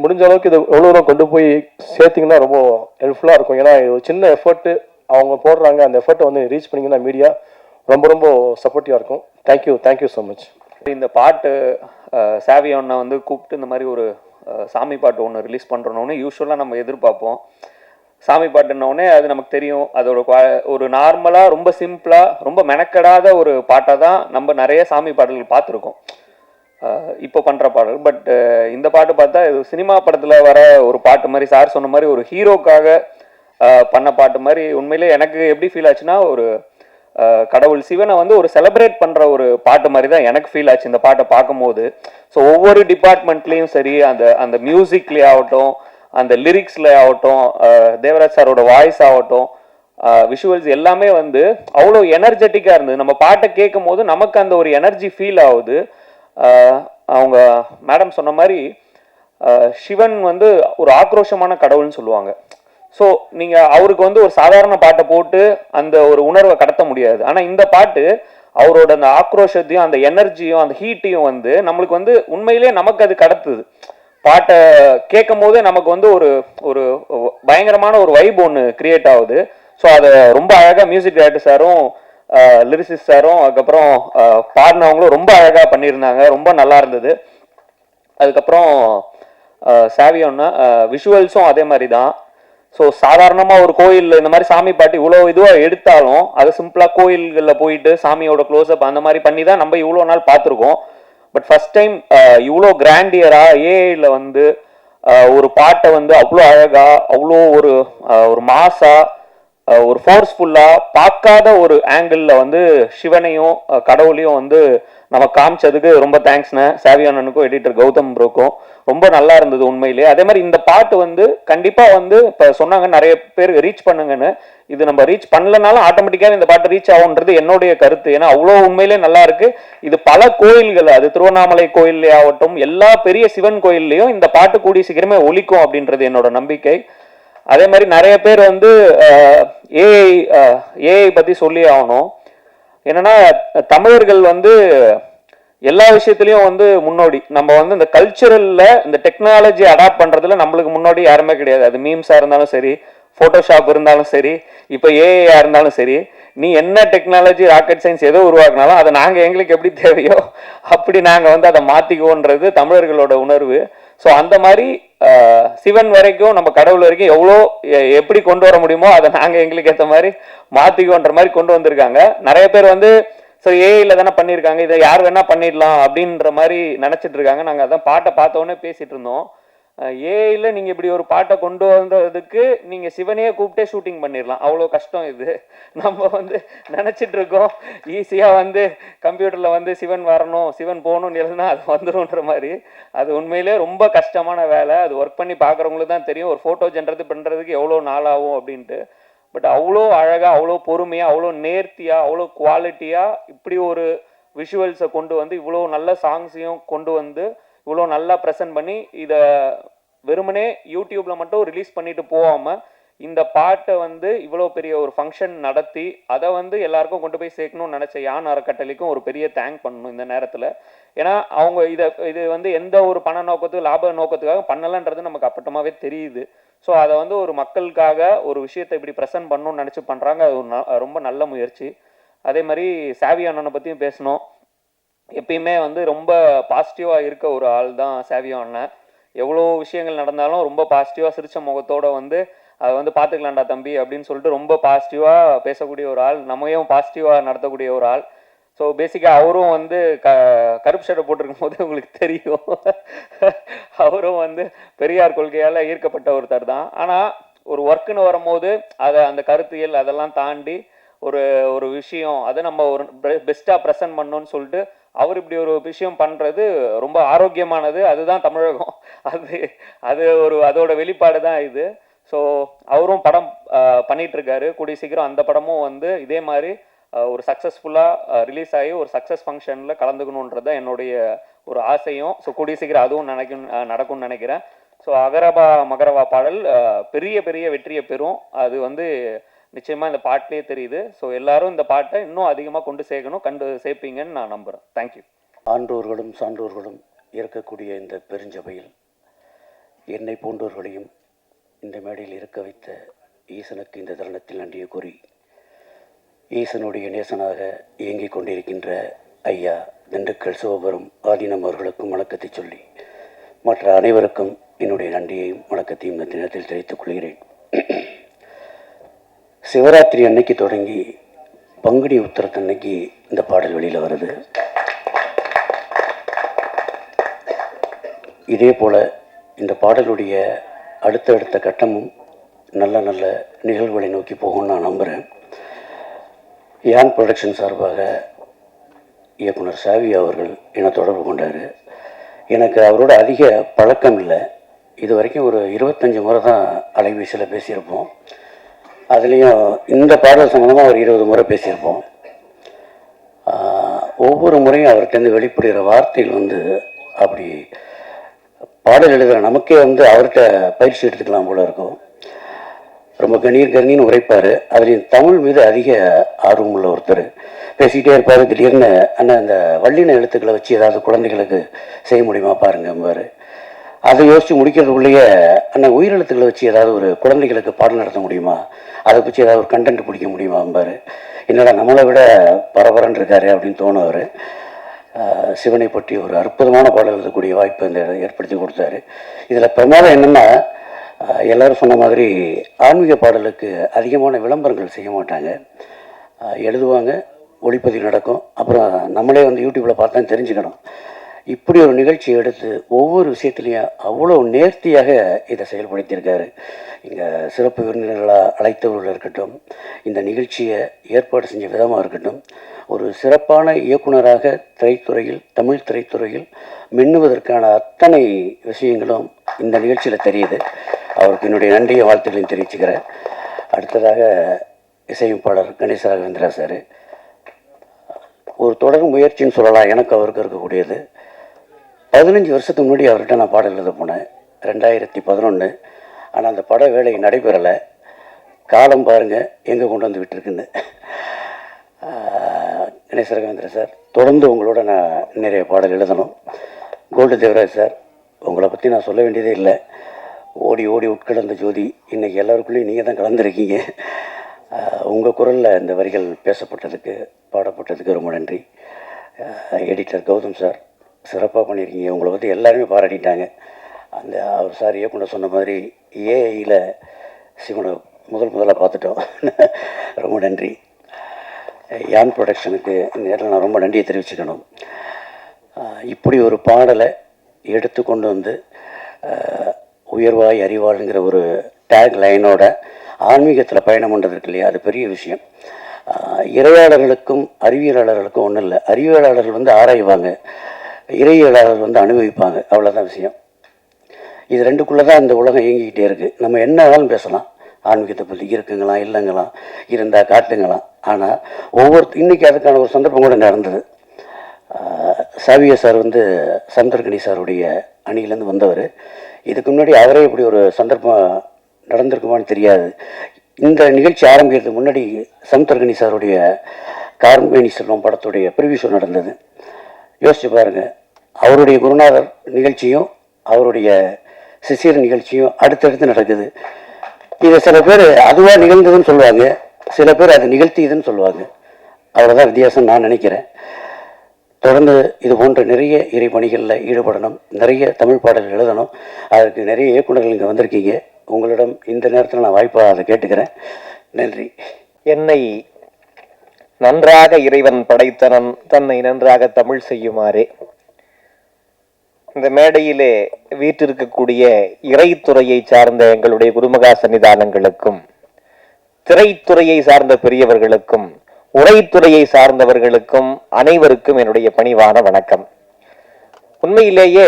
முடிஞ்ச அளவுக்கு இது எவ்வளோ தூரம் கொண்டு போய் சேர்த்திங்கன்னா ரொம்ப ஹெல்ப்ஃபுல்லாக இருக்கும். ஏன்னா இது ஒரு சின்ன எஃபர்ட்டு அவங்க போடுறாங்க, அந்த எஃபர்ட்டை வந்து ரீச் பண்ணிங்கன்னா மீடியா ரொம்ப ரொம்ப சப்போர்ட்டிவாக இருக்கும். Thank you so much. இந்த பாட்டு சாவியோனை வந்து கூப்பிட்டு இந்த மாதிரி ஒரு சாமி பாட்டு ஒன்று ரிலீஸ் பண்ணுறோன்னு யூஸ்வலாக நம்ம எதிர்பார்ப்போம். சாமி பாட்டுன்னொடனே அது நமக்கு தெரியும், அதோட ஒரு நார்மலாக ரொம்ப சிம்பிளாக ரொம்ப மெனக்கெடாத ஒரு பாட்டாக தான் நம்ம நிறைய சாமி பாடல்கள் பார்த்துருக்கோம் இப்போ பண்ணுற பாடல். பட் இந்த பாட்டு பார்த்தா இது சினிமா படத்தில் வர ஒரு பாட்டு மாதிரி, சார் சொன்ன மாதிரி ஒரு ஹீரோக்காக பண்ண பாட்டு மாதிரி. உண்மையிலே எனக்கு எப்படி ஃபீல் ஆச்சுன்னா, ஒரு கடவுள் சிவனை வந்து ஒரு செலிப்ரேட் பண்ணுற ஒரு பாட்டு மாதிரி தான் எனக்கு ஃபீல் ஆச்சு இந்த பாட்டை பார்க்கும்போது. ஸோ ஒவ்வொரு டிபார்ட்மெண்ட்லேயும் சரி, அந்த மியூசிக்லேயே ஆகட்டும், அந்த லிரிக்ஸில் ஆகட்டும், தேவராஜ் சாரோட வாய்ஸ் ஆகட்டும், விஷுவல்ஸ் எல்லாமே வந்து அவ்வளோ எனர்ஜெட்டிக்காக இருந்தது. நம்ம பாட்டை கேட்கும் போது நமக்கு அந்த ஒரு எனர்ஜி ஃபீல் ஆகுது. அவங்க மேடம் சொன்ன மாதிரி சிவன் வந்து ஒரு ஆக்ரோஷமான கடவுள்னு சொல்லுவாங்க. ஸோ நீங்கள் அவருக்கு வந்து ஒரு சாதாரண பாட்டை போட்டு அந்த ஒரு உணர்வை கடத்த முடியாது. ஆனால் இந்த பாட்டு அவரோட அந்த ஆக்ரோஷத்தையும் அந்த எனர்ஜியும் அந்த ஹீட்டையும் வந்து நம்மளுக்கு வந்து உண்மையிலே நமக்கு அது கடத்துது. பாட்டை கேட்கும் போதே நமக்கு வந்து ஒரு ஒரு பயங்கரமான ஒரு வைப் ஒன்று கிரியேட் ஆகுது. ஸோ அதை ரொம்ப அழகாக மியூசிக் டைரக்டர் சாரும் லிரிசிஸ்ட் சாரும் அதுக்கப்புறம் பாடினவங்களும் ரொம்ப அழகாக பண்ணியிருந்தாங்க, ரொம்ப நல்லா இருந்தது. அதுக்கப்புறம் சாவியோன்னா விஷுவல்ஸும் அதே மாதிரி தான். ஸோ சாதாரணமாக ஒரு கோயில் இந்த மாதிரி சாமி பாட்டு இவ்வளோ இதுவாக எடுத்தாலும் அது சிம்பிளாக கோயில்களில் போயிட்டு சாமியோட க்ளோஸ்அப் அந்த மாதிரி பண்ணி தான் நம்ம இவ்வளோ நாள் பார்த்துருக்கோம். பட் ஃபர்ஸ்ட் டைம் இவ்வளோ கிராண்டியராக ஏஐயில் வந்து ஒரு பாட்டை வந்து அவ்வளோ அழகாக, அவ்வளோ ஒரு மாஸாக, ஒரு ஃபோர்ஸ்ஃபுல்லாக பார்க்காத ஒரு ஆங்கிளில் வந்து சிவனையும் கடவுளையும் வந்து நம்ம காமிச்சதுக்கு ரொம்ப தேங்க்ஸ்ண்ணே. சாவியானனுக்கும் எடிட்டர் கௌதம் ப்ரோக்கும் ரொம்ப நல்லா இருந்தது உண்மையிலேயே. அதே மாதிரி இந்த பாட்டு வந்து கண்டிப்பாக வந்து இப்போ சொன்னாங்க நிறைய பேர் ரீச் பண்ணுங்கன்னு. இது நம்ம ரீச் பண்ணலனாலும் ஆட்டோமேட்டிக்காக இந்த பாட்டு ரீச் ஆகுன்றது என்னுடைய கருத்து. ஏன்னா அவ்வளோ உண்மையிலே நல்லா இருக்கு. இது பல கோயில்கள், அது திருவண்ணாமலை கோயிலே ஆகட்டும், எல்லா பெரிய சிவன் கோயில்லையும் இந்த பாட்டு கூடிய சீக்கிரமே ஒலிக்கும் அப்படின்றது என்னோட நம்பிக்கை. அதே மாதிரி நிறைய பேர் வந்து ஏஐ பற்றி சொல்லி ஆகணும். என்னன்னா தமிழர்கள் வந்து எல்லா விஷயத்துலையும் வந்து முன்னோடி. நம்ம வந்து இந்த கல்ச்சுரலில் இந்த டெக்னாலஜி அடாப்ட் பண்ணுறதுல நம்மளுக்கு முன்னாடி யாருமே கிடையாது. அது மீம்ஸாக இருந்தாலும் சரி, ஃபோட்டோஷாப் இருந்தாலும் சரி, இப்போ ஏஐயாக இருந்தாலும் சரி, நீ என்ன டெக்னாலஜி ராக்கெட் சயின்ஸ் எதோ உருவாக்குனாலும் அதை நாங்கள் எங்களுக்கு எப்படி தேவையோ அப்படி நாங்கள் வந்து அதை மாற்றிக்குவோன்றது தமிழர்களோட உணர்வு. ஸோ அந்த மாதிரி சிவன் வரைக்கும் நம்ம கடவுள் வரைக்கும் எவ்வளோ எப்படி கொண்டு வர முடியுமோ அதை நாங்கள் எங்களுக்கு ஏற்ற மாதிரி மாற்றிக்குவோன்ற மாதிரி கொண்டு வந்திருக்காங்க. நிறைய பேர் வந்து சரி ஏஐல தானே பண்ணியிருக்காங்க, இதை யார் வேணா பண்ணிடலாம் அப்படின்ற மாதிரி நினச்சிட்டு இருக்காங்க. நாங்கள் அதான் பாட்டை பார்த்தோன்னே பேசிட்டு இருந்தோம். ஏஐல நீங்கள் இப்படி ஒரு பாட்டை கொண்டு வந்ததுக்கு நீங்கள் சிவனையே கூப்பிட்டே ஷூட்டிங் பண்ணிடலாம், அவ்வளோ கஷ்டம் இது. நம்ம வந்து நினச்சிட்டு இருக்கோம் ஈஸியாக வந்து கம்ப்யூட்டரில் வந்து சிவன் வரணும், சிவன் போகணும்னு எழுதுனா அது வந்துடும்ன்ற மாதிரி. அது உண்மையிலே ரொம்ப கஷ்டமான வேலை. அது ஒர்க் பண்ணி பார்க்குறவங்களுக்கு தான் தெரியும் ஒரு ஃபோட்டோ ஜென்ரேட் பண்ணுறதுக்கு எவ்வளோ நாள் ஆகும் அப்படின்ட்டு. பட் அவ்வளோ அழகாக, அவ்வளோ பொறுமையாக, அவ்வளோ நேர்த்தியாக, அவ்வளோ குவாலிட்டியாக இப்படி ஒரு விஷுவல்ஸை கொண்டு வந்து இவ்வளோ நல்ல சாங்ஸையும் கொண்டு வந்து இவ்வளோ நல்லா ப்ரெசென்ட் பண்ணி இதை வெறுமனே யூடியூப்பில் மட்டும் ரிலீஸ் பண்ணிட்டு போகாமல் இந்த பாட்டை வந்து இவ்வளோ பெரிய ஒரு ஃபங்க்ஷன் நடத்தி அதை வந்து எல்லாருக்கும் கொண்டு போய் சேர்க்கணும்னு நினச்ச யான் அறக்கட்டளைக்கும் ஒரு பெரிய தேங்க் பண்ணணும் இந்த நேரத்தில். ஏன்னா அவங்க இது வந்து எந்த ஒரு பண நோக்கத்துக்கு லாப நோக்கத்துக்காக பண்ணலைன்றது நமக்கு அப்பட்டமாகவே தெரியுது. ஸோ அதை வந்து ஒரு மக்களுக்காக ஒரு விஷயத்தை இப்படி ப்ரெசென்ட் பண்ணணும்னு நினச்சி பண்ணுறாங்க. அது ரொம்ப நல்ல முயற்சி. அதே மாதிரி சாவியானனை பற்றியும் பேசணும். எப்பயுமே வந்து ரொம்ப பாசிட்டிவாக இருக்க ஒரு ஆள் தான் சாவியோ அண்ணன். எவ்வளோ விஷயங்கள் நடந்தாலும் ரொம்ப பாசிட்டிவாக சிரிச்ச முகத்தோடு வந்து அதை வந்து பார்த்துக்கலாம்டா தம்பி அப்படின்னு சொல்லிட்டு ரொம்ப பாசிட்டிவாக பேசக்கூடிய ஒரு ஆள், நம்மையும் பாசிட்டிவாக நடத்தக்கூடிய ஒரு ஆள். ஸோ பேசிக்காக அவரும் வந்து கருப்பு ஷர்ட்டை போட்டிருக்கும் போது உங்களுக்கு தெரியும் அவரும் வந்து பெரியார் கொள்கையால் ஈர்க்கப்பட்ட ஒருத்தர் தான். ஆனால் ஒரு ஒர்க்குன்னு வரும்போது அதை அந்த கருத்தியல் அதெல்லாம் தாண்டி ஒரு விஷயம் அதை நம்ம ஒரு பெஸ்ட்டாக ப்ரெசென்ட் பண்ணணும்னு சொல்லிட்டு அவர் இப்படி ஒரு விஷயம் பண்ணுறது ரொம்ப ஆரோக்கியமானது. அதுதான் தமிழகம். அது அது அதோட வெளிப்பாடு தான் இது. ஸோ அவரும் படம் பண்ணிட்டு இருக்காரு. கூடிய சீக்கிரம் அந்த படமும் வந்து இதே மாதிரி ஒரு சக்ஸஸ்ஃபுல்லாக ரிலீஸ் ஆகி ஒரு சக்ஸஸ் ஃபங்க்ஷனில் கலந்துக்கணுன்றது தான் என்னுடைய ஒரு ஆசையும். ஸோ கூடிய சீக்கிரம் அதுவும் நடக்கும்னு நினைக்கிறேன். ஸோ அகரபா மகரவா பாடல் பெரிய பெரிய வெற்றியை பெறும். அது வந்து நிச்சயமாக இந்த பாட்டிலே தெரியுது. ஸோ எல்லாரும் இந்த பாட்டை இன்னும் அதிகமாக கொண்டு சேர்ப்பீங்கன்னு நான் நம்புகிறேன். தேங்க்யூ. ஆன்றோர்களும் சான்றோர்களும் இருக்கக்கூடிய இந்த பெருஞ்சபையில் என்னை போன்றோர்களையும் இந்த மேடையில் இருக்க வைத்த ஈசனுக்கு இந்த தருணத்தில் நன்றியை கூறி, ஈசனுடைய நேசனாக இயங்கிக் கொண்டிருக்கின்ற ஐயா திண்டுக்கல் சிவபுரம் ஆதீனம் அவர்களுக்கும் வணக்கத்தை சொல்லி, மற்ற அனைவருக்கும் என்னுடைய நன்றியையும் வணக்கத்தையும் இந்த தினத்தில் தெரிவித்துக் கொள்கிறேன். சிவராத்திரி அன்னைக்கு தொடங்கி பங்குனி உத்திரத்தன்னைக்கு இந்த பாடல் வெளியில் வருது. இதே போல் இந்த பாடலுடைய அடுத்தடுத்த கட்டமும் நல்ல நல்ல நிகழ்வுகளை நோக்கி போகும்னு நான் நம்புகிறேன். யான் ப்ரொடக்ஷன் சார்பாக இயக்குனர் சாவி அவர்கள் என்னை தொடர்பு கொண்டார். எனக்கு அவரோட அதிக பழக்கம் இல்லை. இது வரைக்கும் ஒரு 25 முறை தான் அலைபேசியில் பேசியிருப்போம். அதுலேயும் இந்த பாடல் சம்மந்தமாக ஒரு 20 முறை பேசியிருப்போம். ஒவ்வொரு முறையும் அவர்கிட்ட வெளிப்படுகிற வார்த்தைகள் வந்து அப்படி பாடல் எழுதுகிற நமக்கே வந்து அவர்கிட்ட பயிற்சி எடுத்துக்கலாம் போல இருக்கும். ரொம்ப கணீர்னு உரைப்பார். அதுலேயும் தமிழ் மீது அதிக ஆர்வம் உள்ள ஒருத்தர். பேசிக்கிட்டே இருப்பார். திடீர்னு அண்ணா இந்த வல்லின எழுத்துக்களை வச்சு ஏதாவது குழந்தைகளுக்கு செய்ய முடியுமா பாருங்கம்பார். அதை யோசித்து முடிக்கிறதுக்குள்ளேயே அண்ணா உயிரெழுத்துக்களை வச்சு ஏதாவது ஒரு குழந்தைகளுக்கு பாடம் நடத்த முடியுமா, அதை வச்சு ஏதாவது ஒரு கண்டென்ட் பிடிக்க முடியுமாம்பார். என்னடா நம்மளை விட பரபரன்னு இருக்காரு அப்படின்னு தோணுவார். சிவனை பற்றி ஒரு அற்புதமான பாடல் எழுதக்கூடிய வாய்ப்பை இந்த ஏற்படுத்தி கொடுத்தாரு. இதில் பிரமாதம் என்னென்னா, எல்லோரும் சொன்ன மாதிரி ஆன்மீக பாடலுக்கு அதிகமான விளம்பரங்கள் செய்ய மாட்டாங்க. எழுதுவாங்க, ஒளிப்பதிவு நடக்கும், அப்புறம் நம்மளே வந்து யூடியூப்பில் பார்த்தா தெரிஞ்சுக்கணும். இப்படி ஒரு நிகழ்ச்சி எடுத்து ஒவ்வொரு விஷயத்துலையும் அவ்வளோ நேர்த்தியாக இதை செயல்படுத்தியிருக்காரு. இங்கே சிறப்பு விருந்தினர்களாக அழைத்தவர்கள் இருக்கட்டும், இந்த நிகழ்ச்சியை ஏற்பாடு செஞ்ச விதமாக இருக்கட்டும், ஒரு சிறப்பான இயக்குனராக திரைத்துறையில், தமிழ் திரைத்துறையில் மின்னுவதற்கான அத்தனை விஷயங்களும் இந்த நிகழ்ச்சியில் தெரியுது. அவருக்கு என்னுடைய நன்றியை வாழ்த்துக்களையும் தெரிவிச்சுக்கிறேன். அடுத்ததாக இசையமைப்பாளர் கணேச ராகவேந்திரா சார், ஒரு தொடர் முயற்சின்னு சொல்லலாம் எனக்கு அவருக்கு இருக்கக்கூடியது. 15 வருஷத்துக்கு முன்னாடி அவர்கிட்ட நான் பாடல் எழுத போனேன், 2011. ஆனால் அந்த பட வேலை நடைபெறலை. காலம் பாருங்கள் எங்கே கொண்டு வந்து விட்டுருக்குன்னு. கணேச ராகவேந்திரா சார், தொடர்ந்து உங்களோட நான் நிறைய பாடல் எழுதணும். கோல்டு தேவராஜ் சார், உங்களை பற்றி நான் சொல்ல வேண்டியதே இல்லை. ஓடி ஓடி உட்கலந்த ஜோதி, இன்றைக்கி எல்லாருக்குள்ளேயும் நீங்கள் தான் கலந்துருக்கீங்க. உங்கள் குரலில் இந்த வரிகள் பேசப்பட்டதுக்கு, பாடப்பட்டதுக்கு ரொம்ப நன்றி. எடிட்டர் கௌதம் சார், சிறப்பாக பண்ணியிருக்கீங்க. உங்களை பற்றி எல்லாருமே பாராட்டிட்டாங்க. அந்த அவர் சார் இயக்குனர் சொன்ன மாதிரி ஏஐயில் சிவனை முதலாக பார்த்துட்டோம். ரொம்ப நன்றி. யான் ப்ரொடக்ஷனுக்கு இந்த நேரத்தில் நான் ரொம்ப நன்றியை தெரிவிச்சுக்கணும். இப்படி ஒரு பாடலை எடுத்து கொண்டு வந்து உயர்வாய் அறிவாளுங்கிற ஒரு டேக் லைனோட ஆன்மீகத்தில் பயணம் பண்ணுறது இருக்கு இல்லையா, அது பெரிய விஷயம். இறையாளர்களுக்கும் அறிவியலாளர்களுக்கும் ஒன்றும் இல்லை. அறிவியலாளர்கள் வந்து ஆராய்வாங்க, இறையியலாளர்கள் வந்து அனுபவிப்பாங்க, அவ்வளோதான் விஷயம். இது ரெண்டுக்குள்ளே தான் இந்த உலகம் இயங்கிக்கிட்டே இருக்குது. நம்ம என்ன வேணாலும் பேசலாம், ஆன்மீகத்தை பற்றி இருக்குங்களாம் இல்லைங்களாம், இருந்தால் காட்டுங்களாம். ஆனால் இன்றைக்கி அதுக்கான ஒரு சந்தர்ப்பம் கூட நடந்தது. சாவியா சார் வந்து சமுத்திரக்கணி சாருடைய அணியிலேருந்து வந்தவர். இதுக்கு முன்னாடி அவரே இப்படி ஒரு சந்தர்ப்பம் நடந்திருக்குமான்னு தெரியாது. இந்த நிகழ்ச்சி ஆரம்பிக்கிறதுக்கு முன்னாடி சமுத்திரக்கணி சாருடைய கார்மேனி செல்வம் படத்துடைய ப்ரிவியூ ஷோ நடந்தது. யோசிச்சு பாருங்கள், அவருடைய குருநாதர் நிகழ்ச்சியும் அவருடைய சிசியர் நிகழ்ச்சியும் அடுத்தடுத்து நடக்குது. இதை சில பேர் அதுவாக நிகழ்ந்ததுன்னு சொல்லுவாங்க, சில பேர் அது நிகழ்த்தியதுன்னு சொல்லுவாங்க. அவ்வளோதான் வித்தியாசம் நான் நினைக்கிறேன். தொடர்ந்து இது போன்ற நிறைய இறை பணிகளில் ஈடுபடணும், நிறைய தமிழ் பாடல்கள் எழுதணும். அதற்கு நிறைய இயக்குநர்கள் இங்கே வந்திருக்கீங்க. உங்களிடம் இந்த நேரத்தில் நான் வாய்ப்பாக அதை கேட்டுக்கிறேன். நன்றி. என்னை நன்றாக இறைவன் படைத்தனன், தன்னை நன்றாக தமிழ் செய்யுமாறே. இந்த மேடையிலே வீற்றிருக்கக்கூடிய இறைத்துறையை சார்ந்த எங்களுடைய குருமகா சன்னிதானங்களுக்கும், திரைத்துறையை சார்ந்த பெரியவர்களுக்கும் உரைத்துறையை சார்ந்தவர்களுக்கும் அனைவருக்கும் என்னுடைய பணிவான வணக்கம். உண்மையிலேயே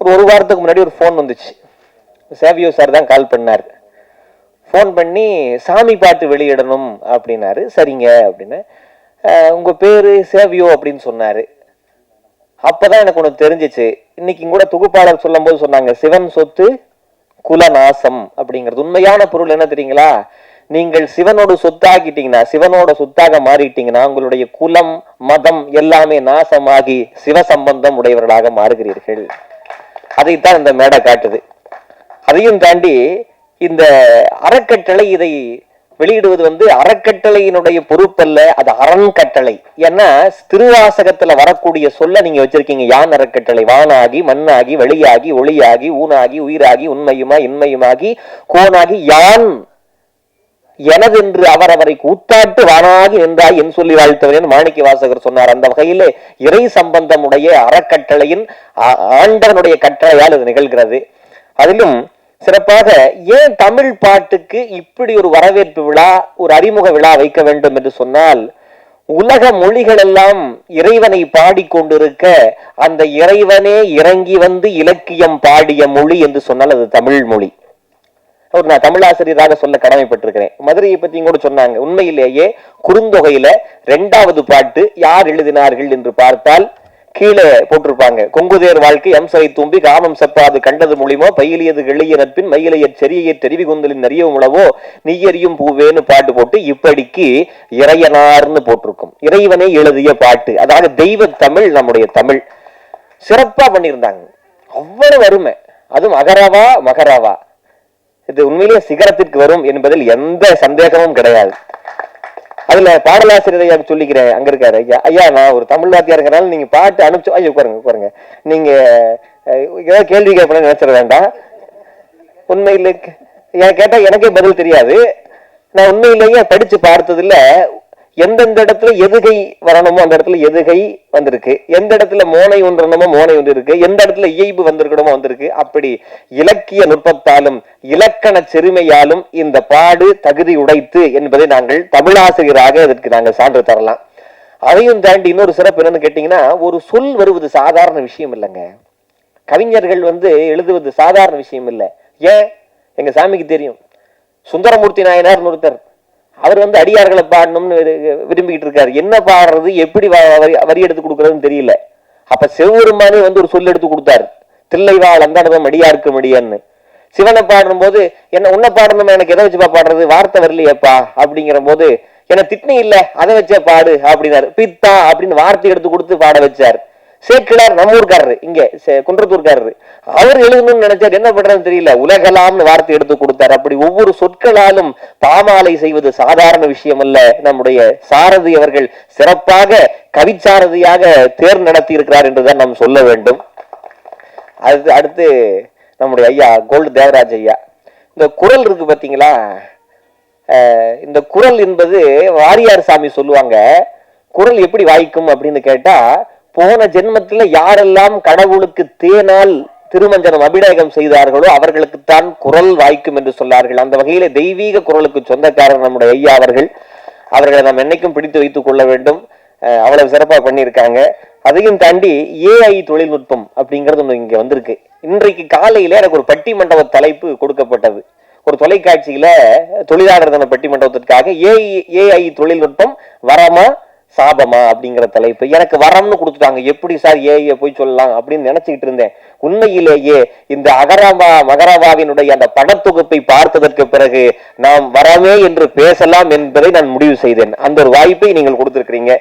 ஒரு வாரத்துக்கு முன்னாடி ஒரு ஃபோன் வந்துச்சு. சேவியோ சார் தான் கால் பண்ணார். ஃபோன் பண்ணி சாமி பாட்டு வெளியிடணும் அப்படின்னாரு. சரிங்க அப்படின்னு. உங்கள் பேர் சேவியோ அப்படின்னு சொன்னார். அப்போதான் எனக்கு ஒன்று தெரிஞ்சிச்சு. இன்னைக்கு கூட தொகுப்பாளர் சொல்லும் போது சொன்னாங்க, சிவன் சொத்து குலநாசம் அப்படிங்கிறது. உண்மையான பொருள் என்ன தெரியுங்களா? நீங்கள் சிவனோடு சொத்தாகிட்டீங்கன்னா, சிவனோட சொத்தாக மாறிட்டீங்கன்னா உங்களுடைய குலம் மதம் எல்லாமே நாசமாகி சிவ சம்பந்தம் உடையவர்களாக மாறுகிறீர்கள். அதைத்தான் இந்த மேடை காட்டுது. அதையும் தாண்டி இந்த அறக்கட்டளை இதை வெளியிடுவது அறக்கட்டளையினுடைய பொறுப்பல்ல, அது அறங்கட்டளை. ஏன்னா திருவாசகத்துல வரக்கூடிய சொல்ல நீங்க வச்சிருக்கீங்க. யான் அறக்கட்டளை வானாகி மண்ணாகி வழியாகி ஒளியாகி ஊனாகி உயிராகி உண்மையுமா இன்மையுமாகி கோனாகி யான் எனதென்று அவரவரை கூத்தாட்டு வானாகி நின்றாய் என் சொல்லி வாழ்த்தவன் மாணிக்க வாசகர் சொன்னார். அந்த வகையிலே இறை சம்பந்தமுடைய அறக்கட்டளையின் ஆண்டவனுடைய கட்டளையால் இது நிகழ்கிறது. அதிலும் சிறப்பாக ஏன் தமிழ் பாட்டுக்கு இப்படி ஒரு வரவேற்பு விழா, ஒரு அறிமுக விழா வைக்க வேண்டும் என்று சொன்னால், உலக மொழிகள் எல்லாம் இறைவனை பாடிக்கொண்டிருக்க அந்த இறைவனே இறங்கி வந்து இலக்கியம் பாடிய மொழி என்று சொன்னால் அது தமிழ் மொழி. நான் தமிழாசிரியராக சொல்ல கடமைப்பட்டிருக்கிறேன். மதுரையை பத்தி கூட சொன்னாங்க. உண்மையிலேயே குறுந்தொகையில 2வது பாட்டு யார் எழுதினார்கள் என்று பார்த்தால் கீழே போட்டிருப்பாங்க. கொங்குதேர் வாழ்க்கை அம்சரை தும்பி காமம் செப்பாது கண்டது மொழிமோ பயிலியது எளிய நட்பின் மயிலைய செரிய தெரிவி குந்தலின் நிறைய உணவோ நீயறியும் பூவேன்னு பாட்டு போட்டு இப்படிக்கு இறையனார்னு போட்டிருக்கும். இறைவனை எழுதிய பாட்டு, அதாவது தெய்வ தமிழ், நம்முடைய தமிழ். சிறப்பா பண்ணியிருந்தாங்க. அவ்வளவு அருமை. அதுவும் அகரவா மகரவா. இது உண்மையிலேயே சிகரத்திற்கு வரும் என்பதில் எந்த சந்தேகமும் கிடையாது. அதுல பாடலாசிரியரை சொல்லிக்கிறேன், அங்க இருக்காரு ஐயா. ஐயா நான் ஒரு தமிழ் வாத்தியா இருக்கிறனால நீங்க பாட்டு அனுப்பிச்சு, ஐயோ பாருங்க நீங்க ஏதாவது கேள்வி கேட்பேன்னு நினைச்சிட வேண்டாம். உண்மையில கேட்டா எனக்கே பதில் தெரியாது. நான் உண்மையிலேயே படிச்சு பார்த்ததுல எந்தெந்த இடத்துல எதுகை வரணுமோ அந்த இடத்துல எதுகை வந்திருக்கு, எந்த இடத்துல மோனை ஒன்றணுமோ மோனை ஒன்று இருக்கு, எந்த இடத்துல இயைபு வந்திருக்கணுமோ வந்திருக்கு. அப்படி இலக்கிய நுட்பத்தாலும் இலக்கண செருமையாலும் இந்த பாடு தகுதி உடைத்து என்பதை நாங்கள் தமிழாசிரியராக இதற்கு நாங்கள் சான்று தரலாம். அதையும் தாண்டி இன்னொரு சிறப்பு என்னன்னு கேட்டீங்கன்னா, ஒரு சொல் வருவது சாதாரண விஷயம் இல்லைங்க. கவிஞர்கள் எழுதுவது சாதாரண விஷயம் இல்லை. ஏன் எங்க சாமிக்கு தெரியும். சுந்தரமூர்த்தி நாயனார் ஒருத்தர், அவர் அடியார்களை பாடணும்னு விரும்பிக்கிட்டு இருக்காரு. என்ன பாடுறது, எப்படி வரி எடுத்து கொடுக்கறதுன்னு தெரியல. அப்ப சிவபெருமானே ஒரு சொல் எடுத்து கொடுத்தாரு, தில்லைவாள் அந்தாண்டதம் அடியாருக்கு மடியான்னு. சிவனை பாடும் போது என்ன உன்ன பாடணுமா, எனக்கு எதை வச்சுப்பா பாடுறது, வார்த்தை வரலையேப்பா அப்படிங்கிற போது என்ன திட்னி இல்ல அதை வச்சே பாடு அப்படின்னாரு. பித்தா அப்படின்னு வார்த்தை எடுத்து கொடுத்து பாட வச்சார். சேக்கிழார் நம்ம ஊர்காரரு, இங்க குன்றத்தூர்காரரு, அவர் எழுதணும்னு நினைச்சார். என்ன பண்றதுன்னு தெரியல, உலகலாம்னு வார்த்தை எடுத்து கொடுத்தார். அப்படி ஒவ்வொரு சொற்களாலும் பாமாலை செய்வது சாதாரண விஷயம் அல்ல. நம்முடைய சாரதி அவர்கள் சிறப்பாக கவிச்சாரதியாக தேர் நடத்தி இருக்கிறார் என்றுதான் நாம் சொல்ல வேண்டும். அடுத்து நம்முடைய ஐயா கோல்டு தேவராஜ் ஐயா, இந்த குரல் இருக்கு பாத்தீங்களா, இந்த குரல் என்பது வாரியார் சாமி சொல்லுவாங்க. குரல் எப்படி வாய்க்கும் அப்படின்னு கேட்டா, போன ஜென்மத்துல யாரெல்லாம் கடவுளுக்கு தேனால் திருமஞ்சனம் அபிடேகம் செய்தார்களோ அவர்களுக்குத்தான் குரல் வாய்க்கும் என்று சொன்னார்கள். அந்த வகையில தெய்வீக குரலுக்கு சொந்தக்காரர் நம்முடைய ஐயா அவர்கள். அவர்களை நாம் என்னைக்கும் பிடித்து வைத்துக் கொள்ள வேண்டும். அவ்வளவு சிறப்பா பண்ணியிருக்காங்க. அதையும் தாண்டி ஏஐ தொழில்நுட்பம் அப்படிங்கிறது ஒன்று இங்க வந்திருக்கு. இன்றைக்கு காலையில எனக்கு ஒரு பட்டிமண்டப தலைப்பு கொடுக்கப்பட்டது. ஒரு தொலைக்காட்சியில தொழிலாளர் தின பட்டிமண்டபத்திற்காக ஏஐ தொழில்நுட்பம் வரமா சாபமா அப்படிங்கிற தலைப்பு. எனக்கு வரம்னு கொடுத்துட்டாங்க. எப்படி சார் ஏஐ போய் சொல்லலாம் அப்படின்னு நினைச்சுக்கிட்டு இருந்தேன். உண்மையிலேயே இந்த அகரவா மகரவாவினுடைய அந்த படத்தொகுப்பை பார்த்ததற்கு பிறகு நாம் வரமே என்று பேசலாம் என்பதை நான் முடிவு செய்தேன். அந்த ஒரு வாய்ப்பை நீங்கள் கொடுத்திருக்கிறீங்க.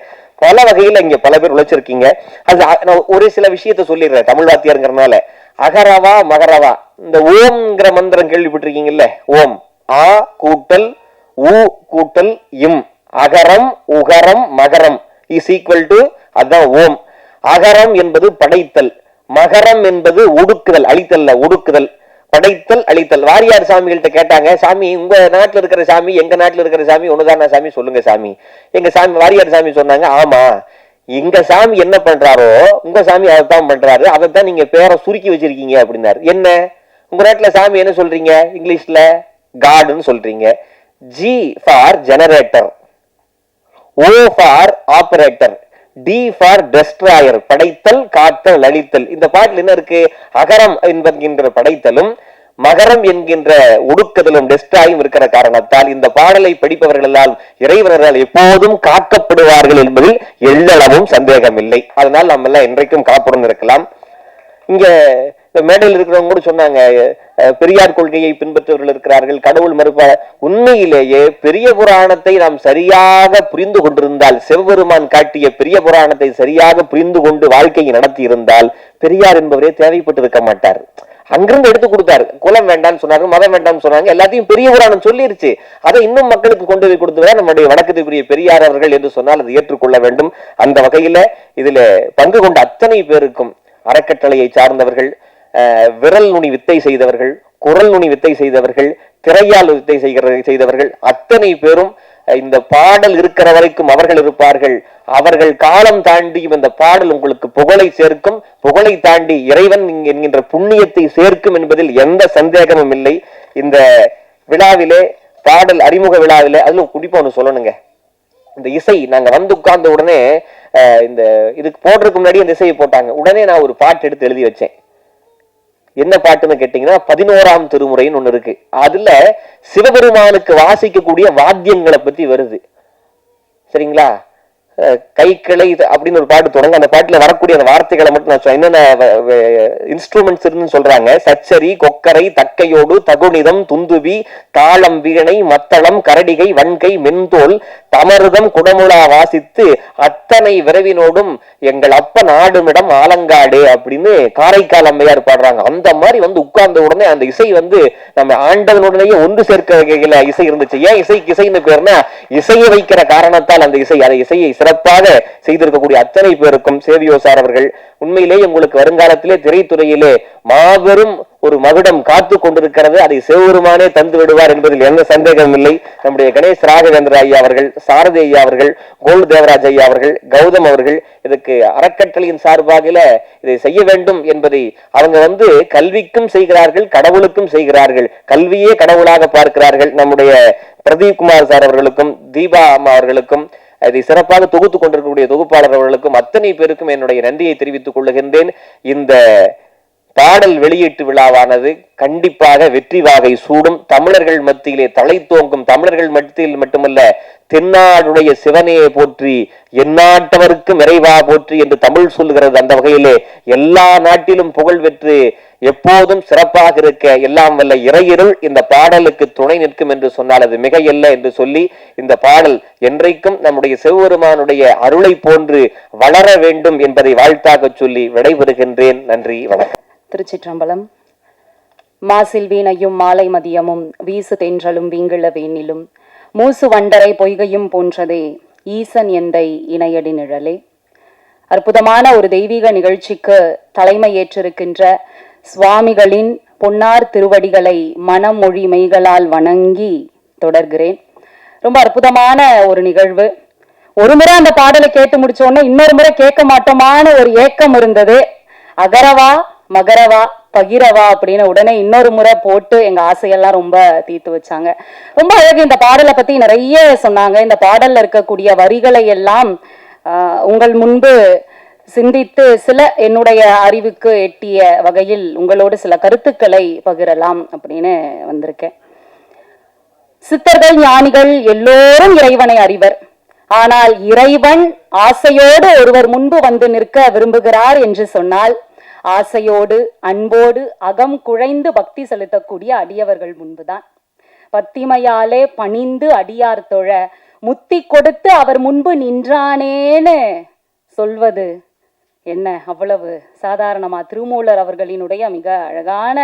பல வகையில இங்க பல பேர் உழைச்சிருக்கீங்க. அது நான் ஒரு சில விஷயத்த சொல்லிடுறேன் தமிழ் வாத்தியாருங்கிறதுனால. அகரவா மகரவா, இந்த ஓம்ங்கிற மந்திரம் கேள்விப்பட்டிருக்கீங்கல்ல. ஓம் ஆ கூட்டல் உ கூட்டல் இம், அகரம் உகரம் மகரம் இஸ் ஈக்குவல் டு, அதான் ஓம். அகரம் என்பது படைத்தல், மகரம் என்பது ஒடுக்குதல், அழித்தல்ல ஒடுக்குதல், படைத்தல் அழித்தல். வாரியார் சாமிகள்கிட்ட கேட்டாங்க, சாமி உங்க நாட்டுல இருக்கிற சாமி எங்க நாட்டுல இருக்கிற சாமி ஒண்ணுதானா சாமி, சொல்லுங்க சாமி. எங்க சாமி வாரியார் சாமி சொன்னாங்க, ஆமா எங்க சாமி என்ன பண்றாரோ உங்க சாமி அதைத்தான் பண்றாரு, அதைத்தான் நீங்க பேரை சுருக்கி வச்சிருக்கீங்க அப்படின்னாரு. என்ன உங்க நாட்டுல சாமி என்ன சொல்றீங்க, இங்கிலீஷ்ல காட்னு சொல்றீங்க. G for generator, O for operator, D for destroyer, படைத்தல் காத்தல் அழித்தல். இந்த பாட்டில் என்ன இருக்கு? அகரம் என்கின்ற படைத்தலும் மகரம் என்கின்ற ஒடுக்குதலும் டெஸ்ட்ராயும் இருக்கிற காரணத்தால் இந்த பாடலை படிப்பவர்களால் இறைவனரால் எப்போதும் காக்கப்படுவார்கள் என்பதில் எள்ளளவும் சந்தேகம் இல்லை. அதனால் நம்ம எல்லாம் இன்றைக்கும் காப்புடன் இருக்கலாம். இங்க மேடையில் இருக்கிறவங்க கூட சொன்னாங்க, பெரியார் கொள்கையை பின்பற்றவர்கள் இருக்கிறார்கள், கடவுள் மறுப்ப. உண்மையிலேயே பெரிய புராணத்தை நாம் சரியாக புரிந்து கொண்டிருந்தால், சிவபெருமான் காட்டிய பெரிய புராணத்தை சரியாக புரிந்து கொண்டு வாழ்க்கையை நடத்தி இருந்தால் பெரியார் என்பவரே தேவைப்பட்டு இருக்க மாட்டார். அங்கிருந்து எடுத்து கொடுத்தாரு. குலம் வேண்டாம்னு சொன்னாங்க, மதம் வேண்டாம்னு சொன்னாங்க, எல்லாத்தையும் பெரிய புராணம் சொல்லிருச்சு. அதை இன்னும் மக்களுக்கு கொண்டு போய் கொடுத்துதான் நம்முடைய வணக்கத்துக்குரிய பெரியார் அவர்கள் என்று சொன்னால் அது ஏற்றுக்கொள்ள வேண்டும். அந்த வகையில இதுல பங்கு கொண்ட அத்தனை பேருக்கும், அறக்கட்டளையை சார்ந்தவர்கள், விரல் நுனி வித்தை செய்தவர்கள், குரல் நுனி வித்தை செய்தவர்கள், திரையால் வித்தை செய்தவர்கள், அத்தனை பேரும் இந்த பாடல் இருக்கிற வரைக்கும் அவர்கள் இருப்பார்கள். அவர்கள் காலம் தாண்டியும் இந்த பாடல் உங்களுக்கு புகழை சேர்க்கும், புகழை தாண்டி இறைவன் என்கின்ற புண்ணியத்தை சேர்க்கும் என்பதில் எந்த சந்தேகமும் இல்லை. இந்த விழாவிலே, பாடல் அறிமுக விழாவிலே, அதுல குறிப்பா ஒண்ணு சொல்லணுங்க. இந்த இசை நாங்க வந்து உட்கார்ந்த உடனே, இந்த இதுக்கு போடுறதுக்கு முன்னாடி அந்த இசையை போட்டாங்க. உடனே நான் ஒரு பாட்டு எடுத்து எழுதி வச்சேன். என்ன பாட்டுன்னு கேட்டீங்கன்னா, 11ஆம் திருமுறைன்னு ஒண்ணு இருக்கு. அதுல சிவபெருமானுக்கு வாசிக்கக்கூடிய வாத்தியங்களை பத்தி வருது. சரிங்களா? கைக்கிளை அப்படின்னு ஒரு பாட்டு தொடங்க. அந்த பாட்டுல வரக்கூடிய அந்த வார்த்தைகளை மட்டும் நான் என்னென்ன இன்ஸ்ட்ருமெண்ட்ஸ் இருக்குன்னு சொல்றாங்க. சச்சரி, கொக்கரை, தக்கையோடு, தகுநிதம், துந்துபி, தாளம், வீணை, மத்தளம், கரடிகை, வன்கை, மென்தோல், தமருதம், குடமுழா வாசித்து அத்தனை விரைவினோடும் எங்கள் அப்ப நாடுமிடம் ஆலங்காடு அப்படின்னு காரைக்கால் அம்மையார் பாடுறாங்க. அந்த மாதிரி வந்து உட்கார்ந்த உடனே அந்த இசை வந்து நம்ம ஆண்டவனுடனேயே ஒன்று சேர்க்க வகையில இசை இருந்துச்சு. ஏன் இசைக்கு இசைன்னு பேர்னா, இசையை வைக்கிற காரணத்தால் அந்த இசை, அதை இசையை சிறப்பாக செய்திருக்கக்கூடிய அத்தனை பேருக்கும் சேவியோ சார் அவர்கள், உண்மையிலேயே உங்களுக்கு வருங்காலத்திலே திரைத்துறையிலே மாபெரும் ஒரு மகுடம் காத்து கொண்டிருக்கிறது. அதை சிவபெருமானே தந்து விடுவார் என்பதில் எந்த சந்தேகமும் இல்லை. நம்முடைய கணேஷ் ராகவேந்திர ஐயா அவர்கள், சாரதி ஐயா அவர்கள், கோல்டு தேவராஜ் ஐயா அவர்கள், கௌதம் அவர்கள் இதுக்கு அறக்கட்டளையின் சார்பாக இதை செய்ய வேண்டும் என்பதை அவங்க வந்து கல்விக்கும் செய்கிறார்கள், கடவுளுக்கும் செய்கிறார்கள். கல்வியே கடவுளாக பார்க்கிறார்கள். நம்முடைய பிரதீப் குமார் சார் அவர்களுக்கும், தீபா அம்மா அவர்களுக்கும், இதை சிறப்பாக தொகுத்து கொண்டிருக்கக்கூடிய தொகுப்பாளர் அவர்களுக்கும் அத்தனை பேருக்கும் என்னுடைய நன்றியை தெரிவித்துக் கொள்ளுகின்றேன். இந்த பாடல் வெளியீட்டு விழாவானது கண்டிப்பாக வெற்றி வாகை சூடும். தமிழர்கள் மத்தியிலே தலை தோங்கும். தமிழர்கள் மத்தியில் மட்டுமல்ல, தென்னாடுடைய சிவனையை போற்றி எந்நாட்டவருக்கும் இறைவா போற்றி என்று தமிழ் சொல்லுகிறது. அந்த வகையிலே எல்லா நாட்டிலும் புகழ் பெற்று எப்போதும் சிறப்பாக இருக்க எல்லாம் வல்ல இறையிருள் இந்த பாடலுக்கு துணை நிற்கும் என்று சொன்னால் அது மிகையல்ல என்று சொல்லி, இந்த பாடல் என்றைக்கும் நம்முடைய சிவபெருமானுடைய அருளை போன்று வளர வேண்டும் என்பதை வாழ்த்தாக சொல்லி விடைபெறுகின்றேன். நன்றி, வணக்கம். திருச்சிற்றம்பலம். மாசில் வீணையும் மாலை மதியமும் வீசு தென்றலும் வீங்கிள வேனிலும் மூசு வண்டரை பொய்கையும் போன்றதே ஈசன் எந்தை இணையடி நிழலே. அற்புதமான ஒரு தெய்வீக நிகழ்ச்சிக்கு தலைமை ஏற்றிருக்கின்ற சுவாமிகளின் பொன்னார் திருவடிகளை மனம் மொழி மெய்களால் வணங்கி தொடர்கிறேன். ரொம்ப அற்புதமான ஒரு நிகழ்வு. ஒரு முறை அந்த பாடலை கேட்டு முடிச்ச உடனே இன்னொரு முறை கேட்க மாட்டோமான ஒரு ஏக்கம் இருந்தது. அகரவா மகரவா பகிரவா அப்படின்னு உடனே இன்னொரு முறை போட்டு எங்க ஆசையெல்லாம் ரொம்ப தீர்த்து வச்சாங்க. ரொம்ப அழகு. இந்த பாடலை பத்தி நிறைய சொன்னாங்க. இந்த பாடல்ல இருக்கக்கூடிய வரிகளை எல்லாம் உங்கள் முன்பு சிந்தித்து சில என்னுடைய அறிவுக்கு எட்டிய வகையில் உங்களோடு சில கருத்துக்களை பகிரலாம் அப்படின்னு வந்திருக்கேன். சித்தர்கள், ஞானிகள் எல்லோரும் இறைவனை அறிவர். ஆனால் இறைவன் ஆசையோடு ஒருவர் முன்பு வந்து நிற்க விரும்புகிறார் என்று சொன்னால், ஆசையோடு அன்போடு அகம் குழைந்து பக்தி செலுத்தக்கூடிய அடியவர்கள் முன்புதான். பத்திமையாலே பணிந்து அடியார் தொழ முத்தி கொடுத்து அவர் முன்பு நின்றானேன்னு சொல்வது என்ன அவ்வளவு சாதாரணமா? திருமூலர் அவர்களினுடைய மிக அழகான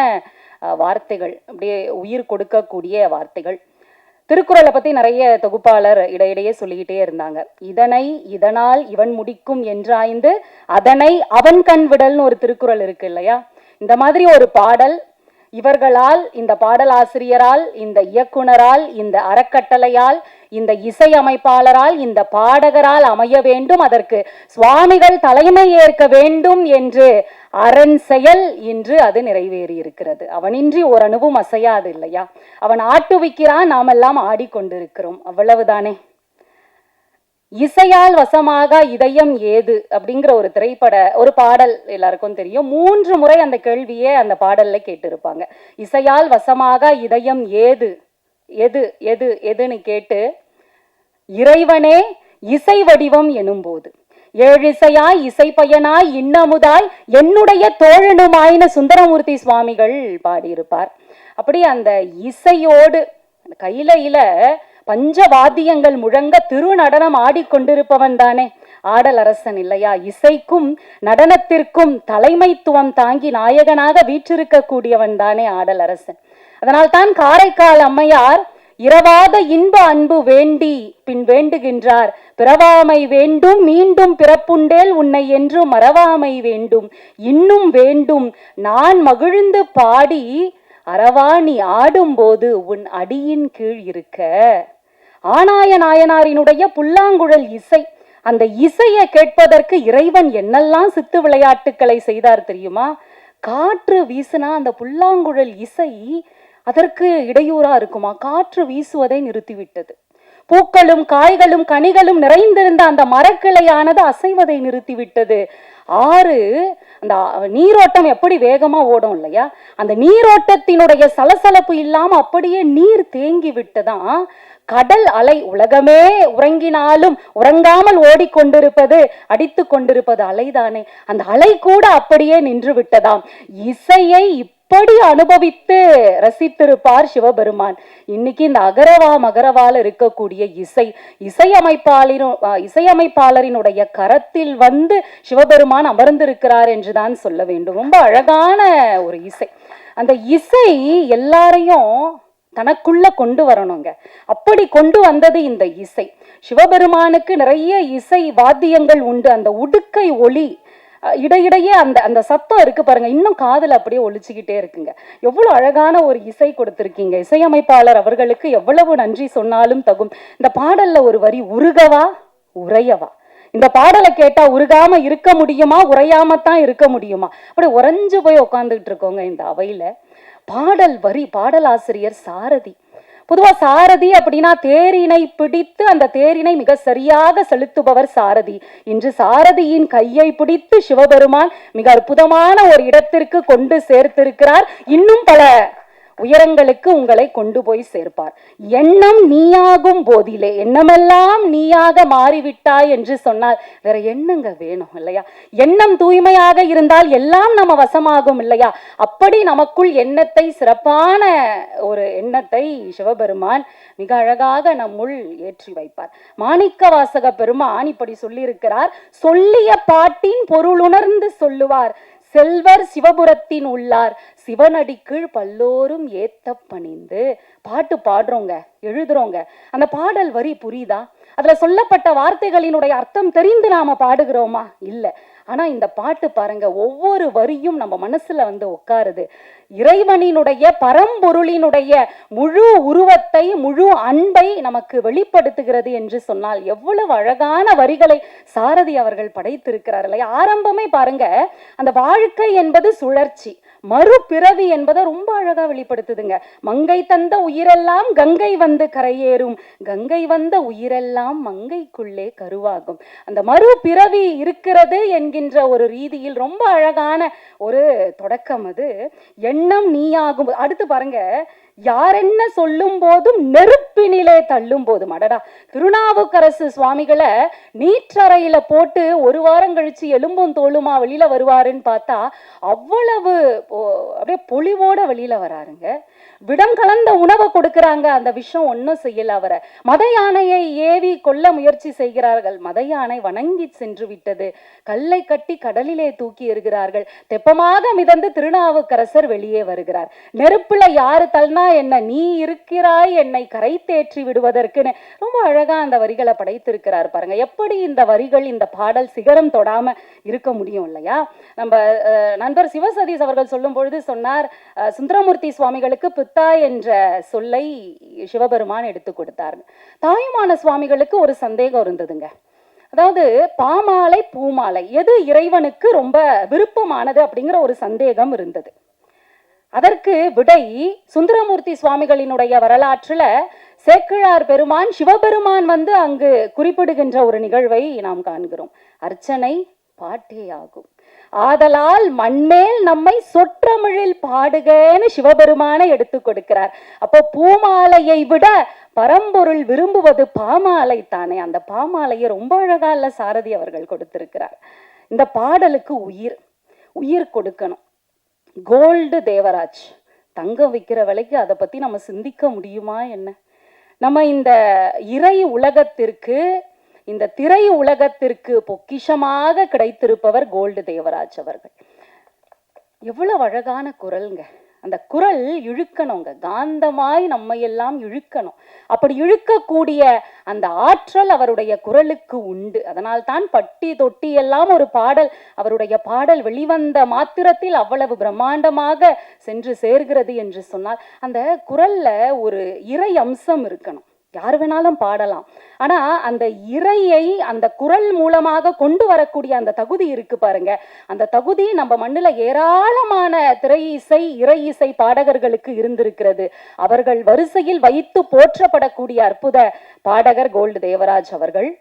வார்த்தைகள், அப்படியே உயிர் கொடுக்கக்கூடிய வார்த்தைகள். திருக்குறளை பத்தி நிறைய தொகுப்பாளர் இடையிடையே சொல்லிக்கிட்டே இருந்தாங்க. இதனை இதனால் இவன் முடிக்கும் என்றாய்ந்து அதனை அவன் கண் விடல்னு ஒரு திருக்குறள் இருக்கு இல்லையா? இந்த மாதிரி ஒரு பாடல் இவர்களால், இந்த பாடல் ஆசிரியரால், இந்த இயக்குனரால், இந்த அறக்கட்டளையால், இந்த இசையமைப்பாளரால், இந்த பாடகரால் அமைய வேண்டும், அதற்கு சுவாமிகள் தலைமை ஏற்க வேண்டும் என்று அரண் செயல் இன்று அது நிறைவேறி இருக்கிறது. அவனின்றி ஒரு அணுவும் அசையாது இல்லையா? அவன் ஆட்டுவிக்கிறான், நாமெல்லாம் ஆடிக்கொண்டிருக்கிறோம். அவ்வளவுதானே. இசையால் வசமாக இதயம் ஏது அப்படிங்கிற ஒரு பாடல் எல்லாருக்கும் தெரியும். 3 முறை அந்த கேள்வியே அந்த பாடல்ல கேட்டிருப்பாங்க. இசையால் வசமாக இதயம் ஏது எது எது எதுன்னு கேட்டு இறைவனே இசை வடிவம் எனும்போது ஏழிசையாய் இசை பயனாய் இன்னமுதாய் என்னுடைய தோழனுமாயின சுந்தரமூர்த்தி சுவாமிகள் பாடியிருப்பார். அப்படி அந்த இசையோடு கையில பஞ்சவாத்தியங்கள் முழங்க திருநடனம் ஆடிக்கொண்டிருப்பவன் தானே ஆடல் அரசன் இல்லையா? இசைக்கும் நடனத்திற்கும் தலைமைத்துவம் தாங்கி நாயகனாக வீற்றிருக்கக்கூடியவன் தானே ஆடல் அரசன். அதனால் தான் காரைக்கால் அம்மையார் இரவாத இன்ப அன்பு வேண்டி பின் வேண்டுகின்றார். பிறவாமை வேண்டும் மீண்டும் பிறப்புண்டேல் உன்னை என்று மறவாமை வேண்டும் இன்னும் வேண்டும் நான் மகிழ்ந்து பாடி அறவாணி ஆடும்போது உன் அடியின் கீழ் இருக்க. ஆனாய நாயனாரினுடைய புல்லாங்குழல் இசை, அந்த இசையை கேட்பதற்கு இறைவன் என்னெல்லாம் சித்து விளையாட்டுக்களை செய்தார் தெரியுமா? காற்று வீசினா அந்த புல்லாங்குழல் இசை அதற்கு இடையூறா இருக்குமா? காற்று வீசுவதை நிறுத்திவிட்டது. பூக்களும் காய்களும் கனிகளும் நிறைந்திருந்த அந்த மரக்கிளையானது அசைவதை நிறுத்திவிட்டது. ஆறு அந்த நீரோட்டம் எப்படி வேகமா ஓடும் இல்லையா? அந்த நீரோட்டத்தினுடைய சலசலப்பு இல்லாம அப்படியே நீர் தேங்கி விட்டுதான் கடல் அலை. உலகமே உறங்கினாலும் உறங்காமல் ஓடிக்கொண்டிருப்பது அடித்து கொண்டிருப்பது அலைதானே. அந்த அலை கூட அப்படியே நின்று விட்டதாம். இசையை இப்படி அனுபவித்து ரசித்திருப்பார் சிவபெருமான். இன்னைக்கு இந்த மகரவால இருக்கக்கூடிய இசையமைப்பாளரினுடைய கரத்தில் வந்து சிவபெருமான் அமர்ந்திருக்கிறார் என்றுதான் சொல்ல வேண்டும். ரொம்ப அழகான ஒரு இசை. அந்த இசை எல்லாரையும் தனக்குள்ள கொண்டு வரணுங்க. அப்படி கொண்டு வந்தது இந்த இசை. சிவபெருமானுக்கு நிறைய இசை வாத்தியங்கள் உண்டு. அந்த உடுக்கை ஒளி இடையிடையே அந்த சத்தம் இருக்கு பாருங்க, இன்னும் காதுல அப்படியே ஒலிச்சுக்கிட்டே இருக்குங்க. எவ்வளவு அழகான ஒரு இசை கொடுத்திருக்கீங்க. இசையமைப்பாளர் அவர்களுக்கு எவ்வளவு நன்றி சொன்னாலும் தகும். இந்த பாடல்ல ஒரு வரி, உருகவா உரையவா. இந்த பாடலை கேட்டா உருகாம இருக்க முடியுமா, உரையாமத்தான் இருக்க முடியுமா? அப்படி உறைஞ்சு போய் உட்காந்துக்கிட்டு இருக்கோங்க இந்த அவையில. பாடல் வரி, பாடலாசிரியர் சாரதி. பொதுவா சாரதி அப்படின்னா தேரினை பிடித்து அந்த தேரினை மிக சரியாக செலுத்துபவர் சாரதி. இன்று சாரதியின் கையை பிடித்து சிவபெருமான் மிக அற்புதமான ஒரு இடத்திற்கு கொண்டு சேர்த்திருக்கிறார். இன்னும் பல உயரங்களுக்கு உங்களை கொண்டு போய் சேர்ப்பார். எண்ணம் நீயாகும் போதிலே, எண்ணமெல்லாம் நீயாக மாறிவிட்டாய் என்று சொன்னால் வேற என்னங்க வேணும் இல்லையா? எண்ணம் தூய்மையாக இருந்தால் எல்லாம் நம்ம வசமாகும் இல்லையா? அப்படி நமக்குள் எண்ணத்தை, சிறப்பான ஒரு எண்ணத்தை சிவபெருமான் மிக அழகாக நம்முள் ஏற்றி வைப்பார். மாணிக்க வாசக பெருமான் இப்படி சொல்லியிருக்கிறார், சொல்லிய பாட்டின் பொருளுணர்ந்து சொல்லுவார் செல்வர் சிவபுரத்தின் உள்ளார் சிவனடி கீழ் பல்லோரும் ஏத்த பணிந்து. பாட்டு பாடுறோங்க, எழுதுறோங்க, அந்த பாடல் வரி புரியுதா? அதுல சொல்லப்பட்ட வார்த்தைகளினுடைய அர்த்தம் தெரிந்து நாம பாடுகிறோமா? இல்ல. ஆனா இந்த பாட்டு பாருங்க, ஒவ்வொரு வரியும் நம்ம மனசுல வந்து உட்காருது. இறைவனினுடைய பரம்பொருளினுடைய முழு உருவத்தை, முழு அன்பை நமக்கு வெளிப்படுத்துகிறது என்று சொன்னால் எவ்வளவு அழகான வரிகளை சாரதி அவர்கள் படைத்திருக்கிறார் இல்லையா? ஆரம்பமே பாருங்க, அந்த வாழ்க்கை என்பது சுழற்சி, மறுபிறவி என்பதை ரொம்ப அழகா வெளிப்படுத்துதுங்க. மங்கை தந்த உயிரெல்லாம் கங்கை வந்து கரையேறும், கங்கை வந்த உயிரெல்லாம் மங்கைக்குள்ளே கருவாகும். அந்த மறுபிறவி இருக்கிறது என்கின்ற ஒரு ரீதியில் ரொம்ப அழகான ஒரு தொடக்கம் அது. எண்ணம் நீயாகும். அடுத்து பாருங்க, யாரென்ன சொல்லும் போதும் நெருப்பினிலே தள்ளும் போதும். அடடா, திருநாவுக்கரசு சுவாமிகளை நீற்றறையில போட்டு ஒரு வாரம் கழிச்சு எலும்பும் தோளுமா வெளியில வருவாருன்னு பார்த்தா அவ்வளவு அப்படியே பொலிவோட வெளியில வராருங்க. விடம் கலந்த உணவை கொடுக்கிறாங்க, அந்த விஷம் ஒன்னும் செய்யல அவரை. மத யானையை ஏவி கொல்ல முயற்சி செய்கிறார்கள், மத யானை வணங்கி சென்று விட்டது. கல்லை கட்டி கடலிலே தூக்கி எறிகிறார்கள். தெப்பமாக மிதந்து திருநாவுக்கரசர் வெளியே வருகிறார். நெருப்புல யாரு தள்ளினா என்ன, நீ இருக்கிறாய் என்னை கரை தேற்றி விடுவதற்குன்னு ரொம்ப அழகா அந்த வரிகளை படைத்திருக்கிறார் பாருங்க. எப்படி இந்த வரிகள், இந்த பாடல் சிகரம் தொடாம இருக்க முடியும் இல்லையா? நம்ம நண்பர் சிவசதீஷ் அவர்கள் சொல்லும் பொழுது சொன்னார், சுந்தரமூர்த்தி சுவாமிகளுக்கு பித்தா என்ற சொல்லை சிவபெருமான் எடுத்து கொடுத்தார். தாயுமான சுவாமிகளுக்கு ஒரு சந்தேகம் இருந்ததுங்க. அதாவது பாமாலை பூமாலை எது இறைவனுக்கு ரொம்ப விருப்பமானது அப்படிங்கிற ஒரு சந்தேகம் இருந்தது. அதற்கு விடை சுந்தரமூர்த்தி சுவாமிகளினுடைய வரலாற்றுல சேக்கிழார் பெருமான் சிவபெருமான் வந்து அங்கு குறிப்பிடுகின்ற ஒரு நிகழ்வை நாம் காண்கிறோம். அர்ச்சனை பாட்டேயாகும், ஆதலால் மண்மேல் நம்மை சொற்றமிழில் பாடுகன்னு சிவபெருமானை எடுத்து கொடுக்கிறார். அப்போ பூமாலையை விட பரம்பொருள் விரும்புவது பாமாலை தானே. அந்த பாமாலையை ரொம்ப அழகா இல்ல சாரதி அவர்கள் கொடுத்திருக்கிறார். இந்த பாடலுக்கு உயிர் கொடுக்கணும். கோல்டு தேவராஜ், தங்கம் விற்கிற விலைக்கு அதை பத்தி நம்ம சிந்திக்க முடியுமா என்ன? நம்ம இந்த இறை உலகத்திற்கு, இந்த திரை உலகத்திற்கு பொக்கிஷமாக கிடைத்திருப்பவர் கோல்டு தேவராஜ் அவர்கள். எவ்வளவு அழகான குரல்ங்க. அந்த குரல் இழுக்கணுங்க, காந்தமாய் நம்ம எல்லாம் இழுக்கணும். அப்படி இழுக்கக்கூடிய அந்த ஆற்றல் அவருடைய குரலுக்கு உண்டு. அதனால் தான் பட்டி தொட்டி எல்லாம் ஒரு பாடல், அவருடைய பாடல் வெளிவந்த மாத்திரத்தில் அவ்வளவு பிரம்மாண்டமாக சென்று சேர்கிறது என்று சொன்னால், அந்த குரல்ல ஒரு இறை அம்சம் இருக்கணும். யார் வேணாலும் பாடலாம், ஆனா அந்த இறையை அந்த குரல் மூலமாக கொண்டு வரக்கூடிய அந்த தகுதி இருக்கு பாருங்க. அந்த தகுதி நம்ம மண்ணுல ஏராளமான திரை இசை இறை இசை பாடகர்களுக்கு இருந்திருக்கிறது. அவர்கள் வரிசையில் வைத்து போற்றப்படக்கூடிய அற்புத பாடகர் கோல்டு தேவராஜ் அவர்கள்.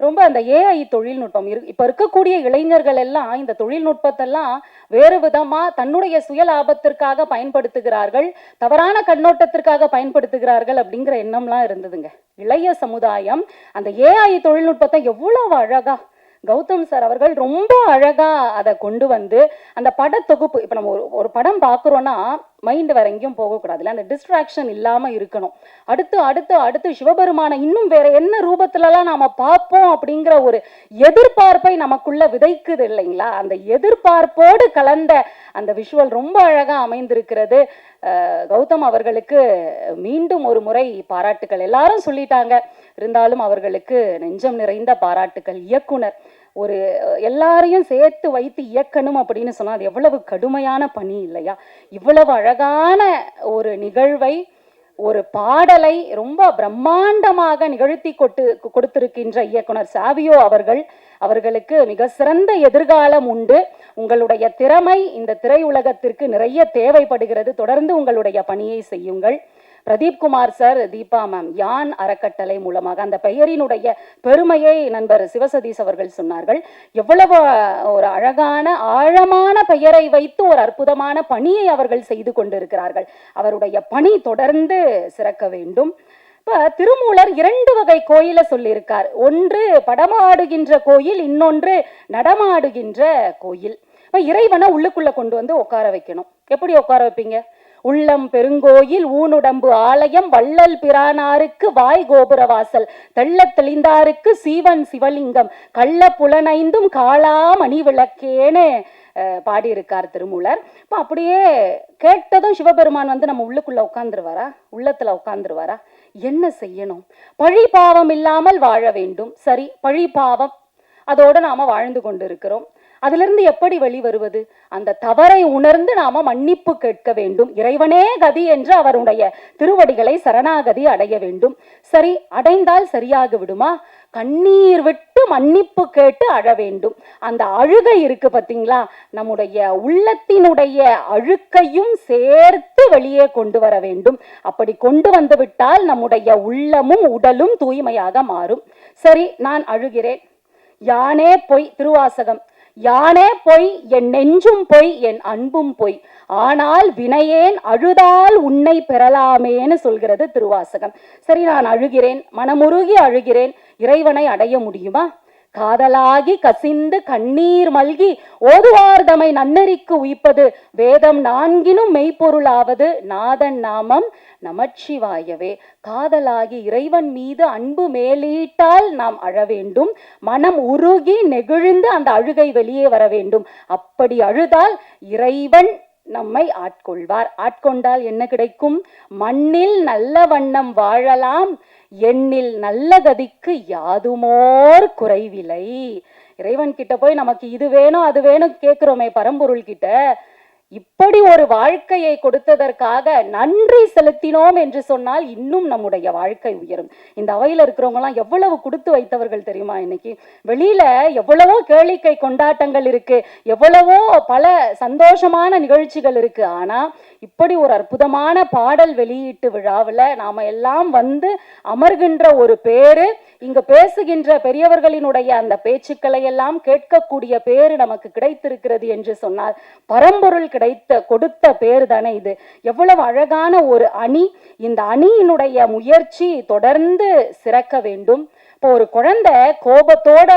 ரொம்ப அந்த ஏஐ தொழில்நுட்பம் இப்ப இருக்கக்கூடிய இளைஞர்கள் எல்லாம் இந்த தொழில்நுட்பத்தெல்லாம் வேறு விதமா தன்னுடைய சுய லாபத்திற்காக பயன்படுத்துகிறார்கள், தவறான கண்ணோட்டத்திற்காக பயன்படுத்துகிறார்கள் அப்படிங்கிற எண்ணம்லாம் இருந்ததுங்க. இளைய சமுதாயம் அந்த ஏஐ தொழில்நுட்பத்தை எவ்வளவு அழகா கௌதம் சார் அவர்கள் ரொம்ப அழகா அதை கொண்டு வந்து அந்த படத்தொகுப்பு, இப்ப நம்ம ஒரு படம் பார்க்குறோம்னா மைண்ட் வேற எங்கேயும் போகக்கூடாதுல்ல, அந்த டிஸ்ட்ராக்ஷன் இல்லாம இருக்கணும். அடுத்து அடுத்து அடுத்து சிவபெருமானை இன்னும் வேற என்ன ரூபத்துலலாம் நாம பார்ப்போம் அப்படிங்கிற ஒரு எதிர்பார்ப்பை நமக்குள்ள விதைக்குது இல்லைங்களா? அந்த எதிர்பார்ப்போடு கலந்த அந்த விஷுவல் ரொம்ப அழகா அமைந்திருக்கிறது. கௌதம் அவர்களுக்கு மீண்டும் ஒரு முறை பாராட்டுக்கள். எல்லாரும் சொல்லிட்டாங்க, இருந்தாலும் அவர்களுக்கு நெஞ்சம் நிறைந்த பாராட்டுக்கள். இயக்குனர் ஒரு எல்லாரையும் சேர்த்து வைத்து இயக்கணும் அப்படின்னு சொன்னா அது எவ்வளவு கடுமையான பணி இல்லையா? இவ்வளவு அழகான ஒரு நிகழ்வை, ஒரு பாடலை ரொம்ப பிரம்மாண்டமாக நிகழ்த்தி கொடுத்திருக்கின்ற இயக்குனர் சாவியோ அவர்களுக்கு மிக சிறந்த எதிர்காலம் உண்டு. உங்களுடைய திறமை இந்த திரையுலகத்திற்கு நிறைய தேவைப்படுகிறது. தொடர்ந்து உங்களுடைய பணியை செய்யுங்கள். பிரதீப் குமார் சார், தீபா மேம், யான் அறக்கட்டளை மூலமாக அந்த பெயரினுடைய பெருமையை நண்பர் சிவசதீஷ் அவர்கள் சொன்னார்கள். எவ்வளவு ஒரு அழகான ஆழமான பெயரை வைத்து ஒரு அற்புதமான பணியை அவர்கள் செய்து கொண்டிருக்கிறார்கள். அவருடைய பணி தொடர்ந்து சிறக்க வேண்டும். இப்ப திருமூலர் 2 வகை கோயிலை சொல்லியிருக்கார். ஒன்று படமாடுகின்ற கோயில், இன்னொன்று நடமாடுகின்ற கோயில். இப்ப இறைவனை உள்ளுக்குள்ள கொண்டு வந்து உட்கார வைக்கணும். எப்படி உட்கார வைப்பீங்க? உள்ளம் பெருங்கோயில் ஊனுடம்பு ஆலயம் வள்ளல் பிரானாருக்கு வாய் கோபுரவாசல் தெள்ள தெளிந்தாருக்கு சீவன் சிவலிங்கம் கள்ள புலனைந்தும் காளா மணி விளக்கேன்னு பாடியிருக்கார் திருமூலர். இப்போ அப்படியே கேட்டதும் சிவபெருமான் வந்து நம்ம உள்ளுக்குள்ள உட்காந்துருவாரா? உள்ளத்துல உட்காந்துருவாரா? என்ன செய்யணும்? பழி பாவம் இல்லாமல் வாழ வேண்டும். சரி, பழி பாவம் அதோட நாம வாழ்ந்து கொண்டு இருக்கிறோம். அதிலிருந்து எப்படி வெளிவருவது? அந்த தவறை உணர்ந்து நாம மன்னிப்பு கேட்க வேண்டும். இறைவனே கதி என்று அவருடைய திருவடிகளை சரணாகதி அடைய வேண்டும். சரி, அடைந்தால் சரியாக விடுமா? கண்ணீர் விட்டு மன்னிப்பு கேட்டு அழ வேண்டும். அந்த அழுகை இருக்கு பார்த்தீங்களா, நம்முடைய உள்ளத்தினுடைய அழுக்கையும் சேர்த்து வெளியே கொண்டு வர வேண்டும். அப்படி கொண்டு வந்து விட்டால் நம்முடைய உள்ளமும் உடலும் தூய்மையாக மாறும். சரி, நான் அழுகிறேன், யானே பொய், திருவாசகம், யானே பொய் என் நெஞ்சும் பொய் என் அன்பும் பொய், ஆனால் வினையேன் அழுதால் உன்னை பெறலாமேன்னு சொல்கிறது திருவாசகம். சரி, நான் அழுகிறேன், மனமுருகி அழுகிறேன், இறைவனை அடைய முடியுமா? காதலாகி கசிந்து கண்ணீர் மல்கி ஓதுவார்தமை நன்னெறிக்கு உய்ப்பது வேதம் 4 மெய்ப்பொருளாவது நாதன் நாமம் நமச்சிவாயவே. காதலாகி இறைவன் மீது அன்பு மேலீட்டால் நாம் அழ வேண்டும். மனம் உருகி நெகிழ்ந்து அந்த அழுகை வெளியே வர வேண்டும். அப்படி அழுதால் இறைவன் நம்மை ஆட்கொள்வார். ஆட்கொண்டால் என்ன கிடைக்கும்? மண்ணில் நல்ல வண்ணம் வாழலாம், எண்ணில் நல்ல கதிக்கு யாதுமோர் குறைவில்லை. இறைவன் கிட்ட போய் நமக்கு இது வேணும் அது வேணும் கேட்கிறோமே பரம்பொருள் கிட்ட, இப்படி ஒரு வாழ்க்கையை கொடுத்ததற்காக நன்றி செலுத்தினோம் என்று சொன்னால் இன்னும் நம்முடைய வாழ்க்கை உயரும். இந்த அவையில் இருக்கிறவங்க எல்லாம் எவ்வளவு கொடுத்து வைத்தவர்கள் தெரியுமா? இன்னைக்கு வெளியில எவ்வளவோ கேளிக்கை கொண்டாட்டங்கள் இருக்கு, எவ்வளவோ பல சந்தோஷமான நிகழ்ச்சிகள் இருக்கு. ஆனா இப்படி ஒரு அற்புதமான பாடல் வெளியீட்டு விழாவில் நாம எல்லாம் வந்து அமர்கின்ற ஒரு பேரு, இங்க பேசுகின்ற பெரியவர்களினுடைய அந்த பேச்சுக்களை எல்லாம் கேட்கக்கூடிய பேரு நமக்கு கிடைத்திருக்கிறது என்று சொன்னால் பரம்பொருள் கொடுத்த பேரு தானே இது. எவ்வளவு அழகான ஒரு அணி. இந்த அணியினுடைய முயற்சி தொடர்ந்து சிறக்க வேண்டும். இப்போ ஒரு குழந்தை கோபத்தோட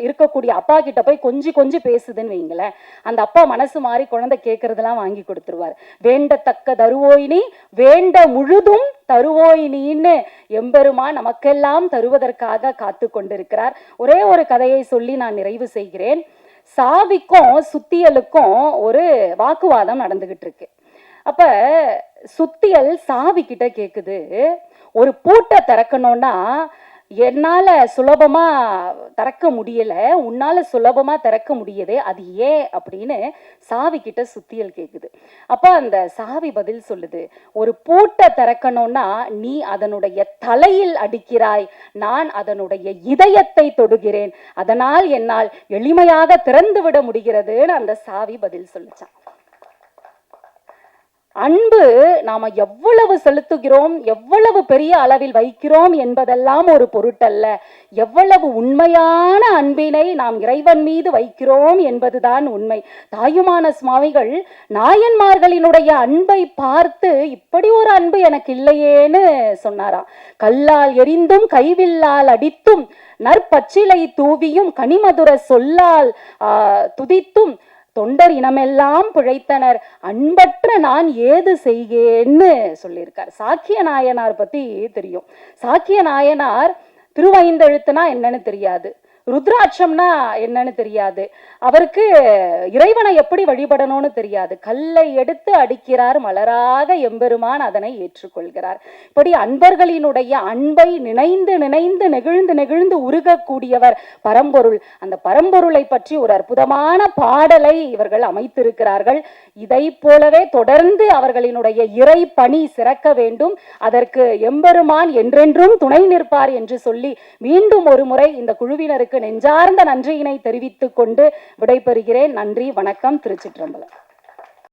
இருக்கக்கூடிய அப்பா கிட்ட போய் கொஞ்சி பேசுதுன்னு வைங்களேன், அந்த அப்பா மனசு மாறி குழந்தை கேட்கறதெல்லாம் வாங்கி கொடுத்துருவார். வேண்டத்தக்க தருவோயினி வேண்ட முழுதும் தருவோயினின்னு எம்பெருமான் நமக்கெல்லாம் தருவதற்காக காத்து கொண்டிருக்கிறார். ஒரே ஒரு கதையை சொல்லி நான் நிறைவு செய்கிறேன். சாவிக்கும் சுத்தியலுக்கும் ஒரு வாக்குவாதம் நடந்துகிட்டு இருக்கு. அப்ப சுத்தியல் சாவி கிட்ட கேக்குது, ஒரு பூட்டை திறக்கணும்னா என்னால சுலபமா திறக்க முடியல, உன்னால சுலபமா திறக்க முடியுது, அது ஏன் அப்படின்னு சாவி கிட்ட சுத்தியல் கேக்குது. அப்ப அந்த சாவி பதில் சொல்லுது, ஒரு பூட்டை திறக்கணும்னா நீ அதனுடைய தலையில் அடிக்கிறாய், நான் அதனுடைய இதயத்தை தொடுகிறேன், அதனால் என்னால் எளிமையாக திறந்து விட முடிகிறதுன்னு அந்த சாவி பதில் சொல்லிச்சான். அன்பு நாம எவ்வளவு செலுத்துகிறோம், எவ்வளவு பெரிய அளவில் வைக்கிறோம் என்பதெல்லாம் ஒரு பொருட்டல்ல, எவ்வளவு உண்மையான அன்பினை நாம் இறைவன் மீது வைக்கிறோம் என்பதுதான் உண்மை. தாயுமான சுவாமிகள் நாயன்மார்களினுடைய அன்பை பார்த்து இப்படி ஒரு அன்பு எனக்கு இல்லையேன்னு சொன்னாராம். கல்லால் எரிந்தும் கைவில்லால் அடித்தும் நற்பச்சிலை தூவியும் கனிமதுர சொல்லால் துதித்தும் தொண்டர் இனமெல்லாம் பிழைத்தனர், அன்பற்ற நான் ஏது செய்கேன்னு சொல்லியிருக்கார். சாக்கிய நாயனார் பத்தி தெரியும். சாக்கிய நாயனார் திருவைந்தெழுத்துனா என்னன்னு தெரியாது, ருத்ராட்சம்னா என்னன்னு தெரியாது, அவருக்கு இறைவனை எப்படி வழிபடணும்னு தெரியாது. கல்லை எடுத்து அடிக்கிறார், மலராக எம்பெருமான் அதனை ஏற்றுக்கொள்கிறார். இப்படி அன்பர்களினுடைய அன்பை நினைந்து நினைந்து நெகிழ்ந்து நெகிழ்ந்து உருகக்கூடியவர் பரம்பொருள். அந்த பரம்பொருளை பற்றி ஒரு அற்புதமான பாடலை இவர்கள் அமைத்திருக்கிறார்கள். இதை போலவே தொடர்ந்து அவர்களினுடைய இறை பணி சிறக்க வேண்டும். அதற்கு எம்பெருமான் என்றென்றும் துணை நிற்பார் என்று சொல்லி மீண்டும் ஒரு முறை இந்த குழுவினருக்கு நெஞ்சார்ந்த நன்றியினை தெரிவித்துக் கொண்டு விடைபெறுகிறேன். நன்றி, வணக்கம். திருச்சிற்றம்பலம்.